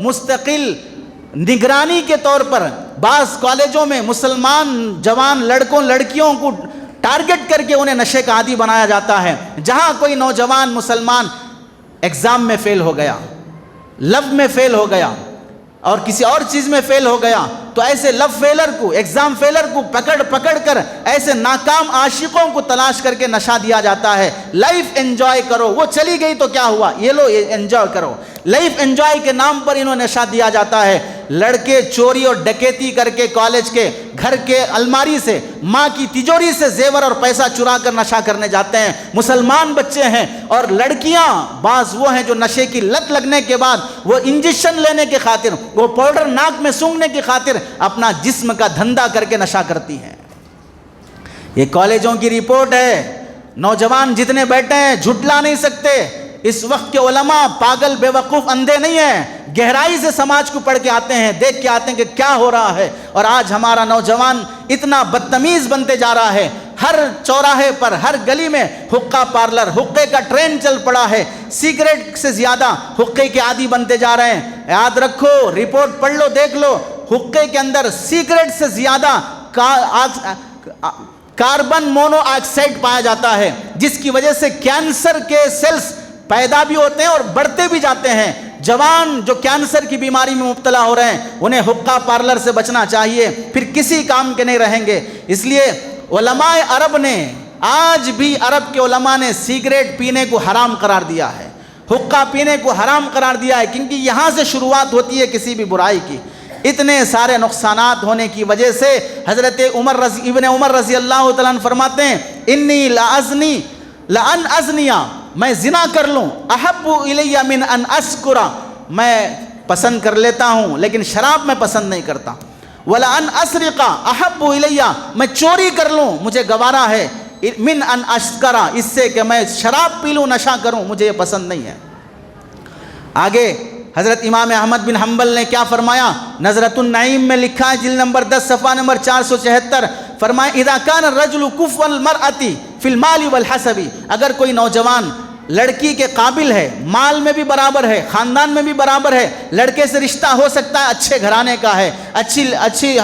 مستقل نگرانی کے طور پر بعض کالجوں میں مسلمان جوان لڑکوں لڑکیوں کو ٹارگٹ کر کے انہیں نشے کا عادی بنایا جاتا ہے۔ جہاں کوئی نوجوان مسلمان ایگزام میں فیل ہو گیا، لو میں فیل ہو گیا اور کسی اور چیز میں فیل ہو گیا، تو ایسے لو فیلر کو، ایگزام فیلر کو پکڑ کر ایسے ناکام عاشقوں کو تلاش کر کے نشہ دیا جاتا ہے۔ لائف انجوائے کرو، وہ چلی گئی تو کیا ہوا، یہ لو یہ انجوائے کرو۔ لائف انجوائے کے نام پر انہوں نشہ دیا جاتا ہے۔ لڑکے چوری اور ڈکیتی کر کے کالج کے گھر کے الماری سے، ماں کی تجوری سے زیور اور پیسہ چرا کر نشہ کرنے جاتے ہیں، مسلمان بچے ہیں۔ اور لڑکیاں بعض وہ ہیں جو نشے کی لت لگنے کے بعد وہ انجیکشن لینے کی خاطر، وہ پاؤڈر ناک میں سونگھنے کی خاطر اپنا جسم کا دھندا کر کے نشہ کرتی ہیں۔ یہ کالجوں کی رپورٹ ہے۔ نوجوان جتنے بیٹھے ہیں جھٹلا نہیں سکتے۔ اس وقت کے علماء پاگل بیوقوف اندھے نہیں ہیں، گہرائی سے سماج کو پڑھ کے آتے ہیں، دیکھ کے آتے ہیں کہ کیا ہو رہا ہے۔ اور آج ہمارا نوجوان اتنا بدتمیز بنتے جا رہا ہے، ہر چوراہے پر، ہر گلی میں حقہ پارلر، حقے کا ٹرینڈ چل پڑا ہے، سگریٹ سے زیادہ حقے کے عادی بنتے جا رہے ہیں۔ یاد رکھو، رپورٹ پڑھ لو، دیکھ لو، حقے کے اندر سگریٹ سے زیادہ کاربن مونو آکسائڈ پایا جاتا ہے، جس کی وجہ سے کینسر کے سیلز پیدا بھی ہوتے ہیں اور بڑھتے بھی جاتے ہیں۔ جوان جو کینسر کی بیماری میں مبتلا ہو رہے ہیں انہیں حقہ پارلر سے بچنا چاہیے، پھر کسی کام کے نہیں رہیں گے۔ اس لیے علماء عرب نے، آج بھی عرب کے علماء نے سگریٹ پینے کو حرام قرار دیا ہے، حقہ پینے کو حرام قرار دیا ہے، کیونکہ یہاں سے شروعات ہوتی ہے کسی بھی برائی کی۔ اتنے سارے نقصانات ہونے کی وجہ سے حضرت ابن عمر رضی اللہ تعالیٰ عنہ فرماتے ہیں، انی لأن ازنیا، میں زنا کر لوں، احب الی من ان اسکرا، میں پسند کر لیتا ہوں لیکن شراب میں پسند نہیں کرتا۔ ولأن اسرقا احب الی، میں چوری کر لوں مجھے گوارا ہے، من ان اسکرا، اس سے کہ میں شراب پی لوں، نشہ کروں، مجھے یہ پسند نہیں ہے۔ آگے حضرت امام احمد بن حنبل نے کیا فرمایا؟ نظرۃ النعیم میں لکھا ہے، جلد نمبر 10 صفحہ نمبر 476، فرمایا اذا كان الرجل كفوا المرأة في المال والحسب، اگر کوئی نوجوان لڑکی کے قابل ہے، مال میں بھی برابر ہے، خاندان میں بھی برابر ہے، لڑکے سے رشتہ ہو سکتا ہے، اچھے گھرانے کا ہے، اچھی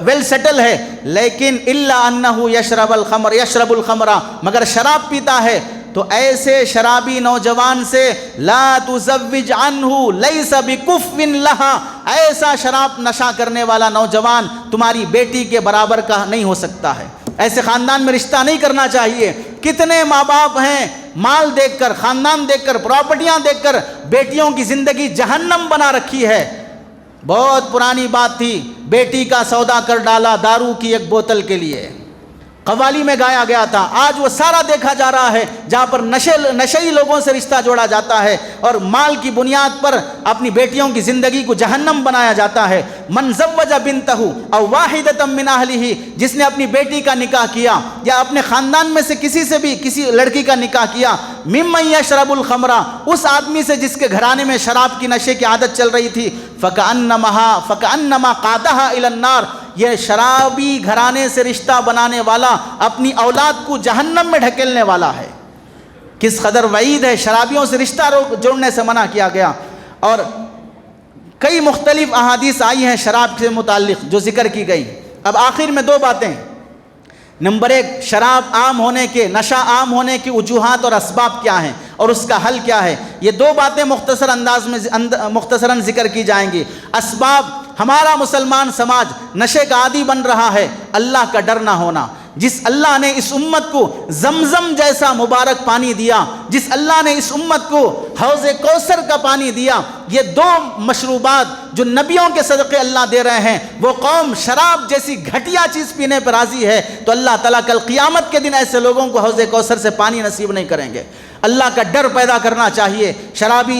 ویل سیٹل ہے، لیکن الا انه يشرب الخمر، مگر شراب پیتا ہے، تو ایسے شرابی نوجوان سے لا تزوج عنہ لیس بکف لہا، ایسا شراب نشہ کرنے والا نوجوان تمہاری بیٹی کے برابر کا نہیں ہو سکتا ہے، ایسے خاندان میں رشتہ نہیں کرنا چاہیے۔ کتنے ماں باپ ہیں مال دیکھ کر، خاندان دیکھ کر، پراپرٹیاں دیکھ کر بیٹیوں کی زندگی جہنم بنا رکھی ہے۔ بہت پرانی بات تھی، بیٹی کا سودا کر ڈالا دارو کی ایک بوتل کے لیے، قوالی میں گایا گیا تھا، آج وہ سارا دیکھا جا رہا ہے جہاں پر نشئی لوگوں سے رشتہ جوڑا جاتا ہے اور مال کی بنیاد پر اپنی بیٹیوں کی زندگی کو جہنم بنایا جاتا ہے۔ من زوج بنتہ او واحدۃ من اہلہ، جس نے اپنی بیٹی کا نکاح کیا یا اپنے خاندان میں سے کسی سے بھی کسی لڑکی کا نکاح کیا، ممن یشرب الخمر، اس آدمی سے جس کے گھرانے میں شراب کی نشے کی عادت چل رہی تھی، فکأنما قادہا الی النار، یہ شرابی گھرانے سے رشتہ بنانے والا اپنی اولاد کو جہنم میں ڈھکیلنے والا ہے۔ کس قدر وعید ہے، شرابیوں سے رشتہ جوڑنے سے منع کیا گیا۔ اور کئی مختلف احادیث آئی ہیں شراب سے متعلق جو ذکر کی گئی۔ اب آخر میں دو باتیں، نمبر ایک، شراب عام ہونے کے، نشہ عام ہونے کی وجوہات اور اسباب کیا ہیں اور اس کا حل کیا ہے، یہ دو باتیں مختصر انداز میں مختصراً ذکر کی جائیں گی۔ اسباب، ہمارا مسلمان سماج نشے کا عادی بن رہا ہے، اللہ کا ڈر نہ ہونا۔ جس اللہ نے اس امت کو زمزم جیسا مبارک پانی دیا، جس اللہ نے اس امت کو حوض کوثر کا پانی دیا، یہ دو مشروبات جو نبیوں کے صدقے اللہ دے رہے ہیں، وہ قوم شراب جیسی گھٹیا چیز پینے پر راضی ہے تو اللہ تعالیٰ کل قیامت کے دن ایسے لوگوں کو حوض کوثر سے پانی نصیب نہیں کریں گے۔ اللہ کا ڈر پیدا کرنا چاہیے شراب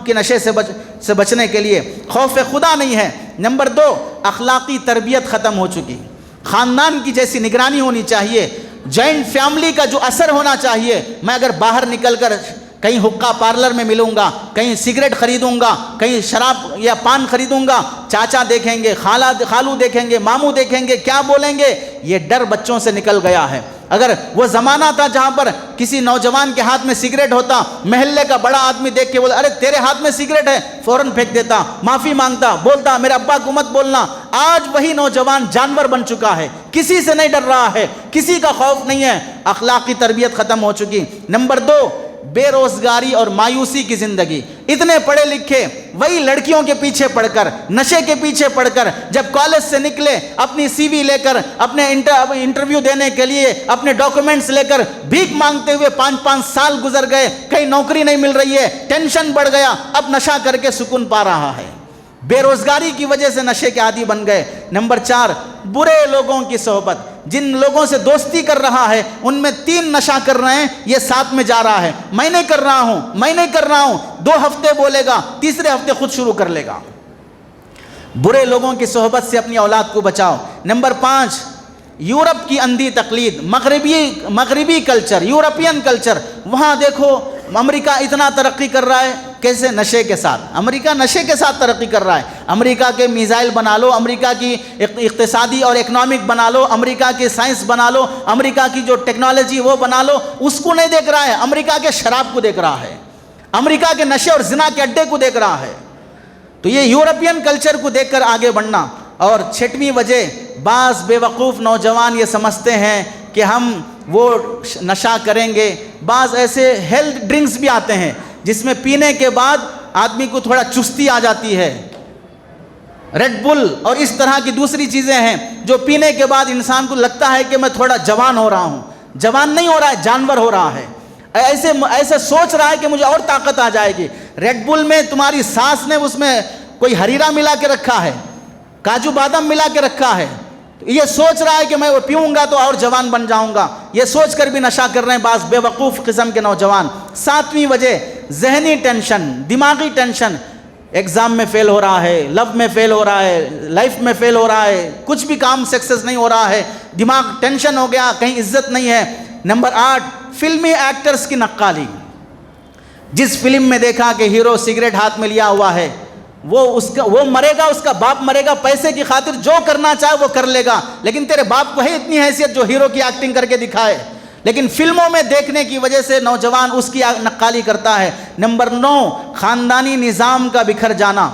کے نشے سے بچنے کے لیے۔ خوف خدا نہیں ہے۔ نمبر دو، اخلاقی تربیت ختم ہو چکی، خاندان کی جیسی نگرانی ہونی چاہیے، جوائنٹ فیملی کا جو اثر ہونا چاہیے۔ میں اگر باہر نکل کر کہیں حقہ پارلر میں ملوں گا، کہیں سگریٹ خریدوں گا، کہیں شراب یا پان خریدوں گا، چاچا دیکھیں گے، خالو دیکھیں گے، ماموں دیکھیں گے، کیا بولیں گے؟ یہ ڈر بچوں سے نکل گیا ہے۔ اگر وہ زمانہ تھا جہاں پر کسی نوجوان کے ہاتھ میں سگریٹ ہوتا، محلے کا بڑا آدمی دیکھ کے بولتا ارے تیرے ہاتھ میں سگریٹ ہے، فوراً پھینک دیتا، معافی مانگتا، بولتا میرے ابا کو مت بولنا۔ آج وہی نوجوان جانور بن چکا ہے، کسی سے نہیں ڈر رہا ہے، کسی کا خوف نہیں ہے، اخلاقی تربیت ختم ہو چکی۔ نمبر دو، بے روزگاری اور مایوسی کی زندگی۔ اتنے پڑھے لکھے وہی لڑکیوں کے پیچھے پڑھ کر، نشے کے پیچھے پڑھ کر جب کالج سے نکلے، اپنی سی وی لے کر، اپنے انٹرویو دینے کے لیے اپنے ڈاکومنٹس لے کر بھیک مانگتے ہوئے 5 سال گزر گئے، کہیں نوکری نہیں مل رہی ہے، ٹینشن بڑھ گیا، اب نشہ کر کے سکون پا رہا ہے۔ بے روزگاری کی وجہ سے نشے کے عادی بن گئے۔ نمبر 4، برے لوگوں کی صحبت۔ جن لوگوں سے دوستی کر رہا ہے ان میں 3 نشہ کر رہے ہیں، یہ ساتھ میں جا رہا ہے، میں نہیں کر رہا ہوں، میں نہیں کر رہا ہوں، 2 ہفتے بولے گا، تیسرے ہفتے خود شروع کر لے گا۔ برے لوگوں کی صحبت سے اپنی اولاد کو بچاؤ۔ نمبر 5، یورپ کی اندھی تقلید، مغربی کلچر، یورپین کلچر۔ وہاں دیکھو امریکہ اتنا ترقی کر رہا ہے، کیسے؟ نشے کے ساتھ۔ امریکہ نشے کے ساتھ ترقی کر رہا ہے۔ امریکہ کے میزائل بنا لو، امریکہ کی اقتصادی اور اکنامک بنا لو، امریکہ کی سائنس بنا لو، امریکہ کی جو ٹیکنالوجی وہ بنا لو، اس کو نہیں دیکھ رہا ہے، امریکہ کے شراب کو دیکھ رہا ہے، امریکہ کے نشے اور زنا کے اڈے کو دیکھ رہا ہے۔ تو یہ یورپین کلچر کو دیکھ کر آگے بڑھنا۔ اور 6ویں وجہ، بعض بے وقوف نوجوان یہ سمجھتے ہیں کہ ہم وہ نشہ کریں گے۔ بعض ایسے ہیلتھ ڈرنکس بھی آتے ہیں جس میں پینے کے بعد آدمی کو تھوڑا چستی آ جاتی ہے، ریڈ بل اور اس طرح کی دوسری چیزیں ہیں جو پینے کے بعد انسان کو لگتا ہے کہ میں تھوڑا جوان ہو رہا ہوں۔ جوان نہیں ہو رہا ہے، جانور ہو رہا ہے۔ ایسے سوچ رہا ہے کہ مجھے اور طاقت آ جائے گی۔ ریڈ بل میں تمہاری ساس نے اس میں کوئی ہریرا ملا کے رکھا ہے، کاجو بادام ملا کے رکھا ہے، یہ سوچ رہا ہے کہ میں وہ پیوں گا تو اور جوان بن جاؤں گا۔ یہ سوچ کر بھی نشہ کر رہے ہیں بعض بے وقوف قسم کے نوجوان۔ 7ویں وجہ، ذہنی ٹینشن، دماغی ٹینشن۔ ایگزام میں فیل ہو رہا ہے، لو میں فیل ہو رہا ہے، لائف میں فیل ہو رہا ہے، کچھ بھی کام سکسیس نہیں ہو رہا ہے، دماغ ٹینشن ہو گیا، کہیں عزت نہیں ہے۔ نمبر 8، فلمی ایکٹرز کی نقالی۔ جس فلم میں دیکھا کہ ہیرو سگریٹ ہاتھ میں لیا ہوا ہے، وہ مرے گا، اس کا باپ مرے گا، پیسے کی خاطر جو کرنا چاہے وہ کر لے گا، لیکن تیرے باپ کو ہے اتنی حیثیت جو ہیرو کی ایکٹنگ کر کے دکھائے؟ لیکن فلموں میں دیکھنے کی وجہ سے نوجوان اس کی نقالی کرتا ہے۔ نمبر 9، خاندانی نظام کا بکھر جانا۔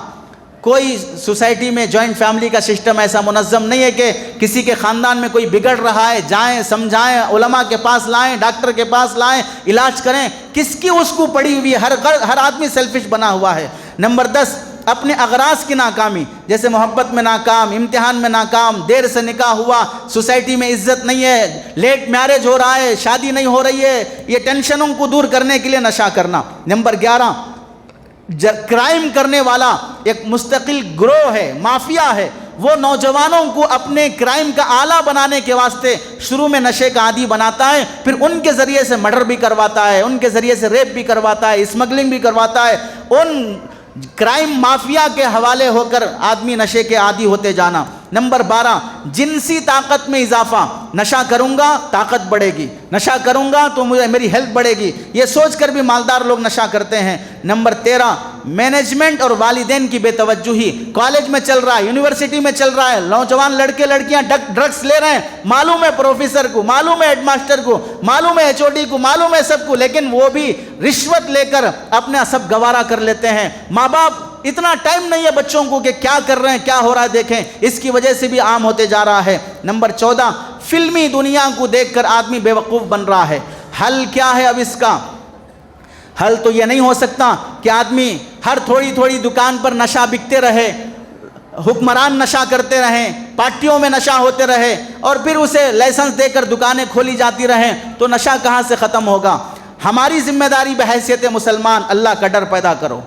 کوئی سوسائٹی میں جوائنٹ فیملی کا سسٹم ایسا منظم نہیں ہے کہ کسی کے خاندان میں کوئی بگڑ رہا ہے، جائیں سمجھائیں، علماء کے پاس لائیں، ڈاکٹر کے پاس لائیں، علاج کریں۔ کس کی اس کو پڑی ہوئی ہے؟ ہر آدمی سیلفش بنا ہوا ہے۔ نمبر 10، اپنے اغراض کی ناکامی، جیسے محبت میں ناکام، امتحان میں ناکام، دیر سے نکاح ہوا، سوسائٹی میں عزت نہیں ہے، لیٹ میرج ہو رہا ہے، شادی نہیں ہو رہی ہے، یہ ٹینشنوں کو دور کرنے کے لیے نشہ کرنا۔ نمبر 11، کرائم کرنے والا ایک مستقل گروہ ہے، مافیا ہے، وہ نوجوانوں کو اپنے کرائم کا آلہ بنانے کے واسطے شروع میں نشے کا عادی بناتا ہے، پھر ان کے ذریعے سے مرڈر بھی کرواتا ہے، ان کے ذریعے سے ریپ بھی کرواتا ہے، اسمگلنگ بھی کرواتا ہے، ان کرائم مافیا کے حوالے ہو کر آدمی نشے کے عادی ہوتے جانا۔ نمبر 12، جنسی طاقت میں اضافہ۔ نشہ کروں گا طاقت بڑھے گی، نشہ کروں گا تو میری ہیلتھ بڑھے گی، یہ سوچ کر بھی مالدار لوگ نشہ کرتے ہیں۔ نمبر 13، مینجمنٹ اور والدین کی بے توجہی۔ کالج میں چل رہا ہے، یونیورسٹی میں چل رہا ہے، نوجوان لڑکے لڑکیاں ڈرگس لے رہے ہیں، معلوم ہے پروفیسر کو، معلوم ہے ہیڈ ماسٹر کو، معلوم ہے HOD کو، معلوم ہے سب کو، لیکن وہ بھی رشوت لے کر اپنا سب گوارا کر لیتے ہیں۔ ماں باپ اتنا ٹائم نہیں ہے بچوں کو کہ کیا کر رہے ہیں، کیا ہو رہا ہے دیکھیں، اس کی وجہ سے بھی عام ہوتے جا رہا ہے۔ نمبر 14، فلمی دنیا کو دیکھ کر آدمی بے وقوف بن رہا ہے۔ حل کیا ہے اب اس کا؟ حل تو یہ نہیں ہو سکتا کہ آدمی ہر تھوڑی تھوڑی دکان پر نشہ بکتے رہے، حکمران نشہ کرتے رہیں، پارٹیوں میں نشہ ہوتے رہے، اور پھر اسے لائسنس دے کر دکانیں کھولی جاتی رہیں، تو نشہ کہاں سے ختم ہوگا؟ ہماری ذمہ داری بحیثیت مسلمان، اللہ کا ڈر پیدا کرو۔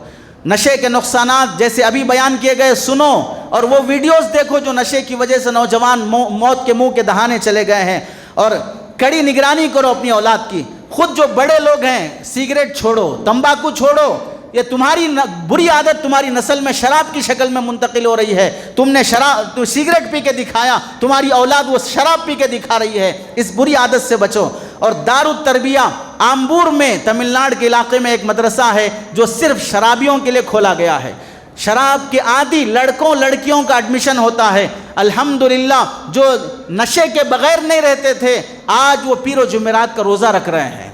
نشے کے نقصانات جیسے ابھی بیان کیے گئے سنو، اور وہ ویڈیوز دیکھو جو نشے کی وجہ سے نوجوان موت کے منہ کے دہانے چلے گئے ہیں، اور کڑی نگرانی کرو اپنی اولاد کی۔ خود جو بڑے لوگ ہیں، سگریٹ چھوڑو، تمباکو چھوڑو، یہ تمہاری بری عادت تمہاری نسل میں شراب کی شکل میں منتقل ہو رہی ہے۔ تم نے سگریٹ پی کے دکھایا، تمہاری اولاد وہ شراب پی کے دکھا رہی ہے۔ اس بری عادت سے بچو۔ اور دار التربیہ آمبور میں تمل ناڈو کے علاقے میں ایک مدرسہ ہے جو صرف شرابیوں کے لیے کھولا گیا ہے۔ شراب کے عادی لڑکوں لڑکیوں کا ایڈمیشن ہوتا ہے۔ الحمدللہ جو نشے کے بغیر نہیں رہتے تھے، آج وہ پیر و جمعرات کا روزہ رکھ رہے ہیں۔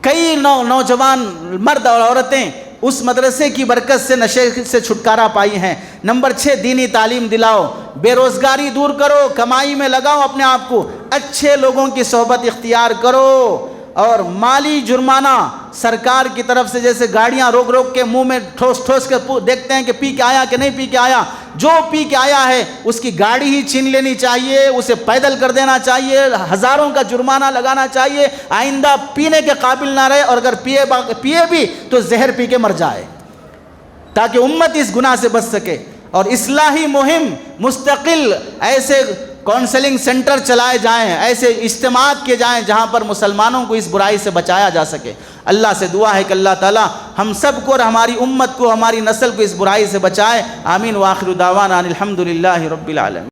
کئی نوجوان مرد اور عورتیں اس مدرسے کی برکت سے نشے سے چھٹکارا پائی ہیں۔ نمبر 6، دینی تعلیم دلاؤ، بے روزگاری دور کرو، کمائی میں لگاؤ اپنے آپ کو، اچھے لوگوں کی صحبت اختیار کرو، اور مالی جرمانہ سرکار کی طرف سے، جیسے گاڑیاں روک روک کے منہ میں ٹھوس ٹھوس کے دیکھتے ہیں کہ پی کے آیا کہ نہیں پی کے آیا، جو پی کے آیا ہے اس کی گاڑی ہی چھین لینی چاہیے، اسے پیدل کر دینا چاہیے، ہزاروں کا جرمانہ لگانا چاہیے، آئندہ پینے کے قابل نہ رہے، اور اگر پیے بھی تو زہر پی کے مر جائے، تاکہ امت اس گناہ سے بچ سکے۔ اور اصلاحی مہم مستقل ایسے کونسلنگ سینٹر چلائے جائیں، ایسے اجتماعات کیے جائیں جہاں پر مسلمانوں کو اس برائی سے بچایا جا سکے۔ اللہ سے دعا ہے کہ اللہ تعالی ہم سب کو اور ہماری امت کو، ہماری نسل کو اس برائی سے بچائے۔ آمین۔ وآخر دعوانا ان الحمد للہ رب العالمین۔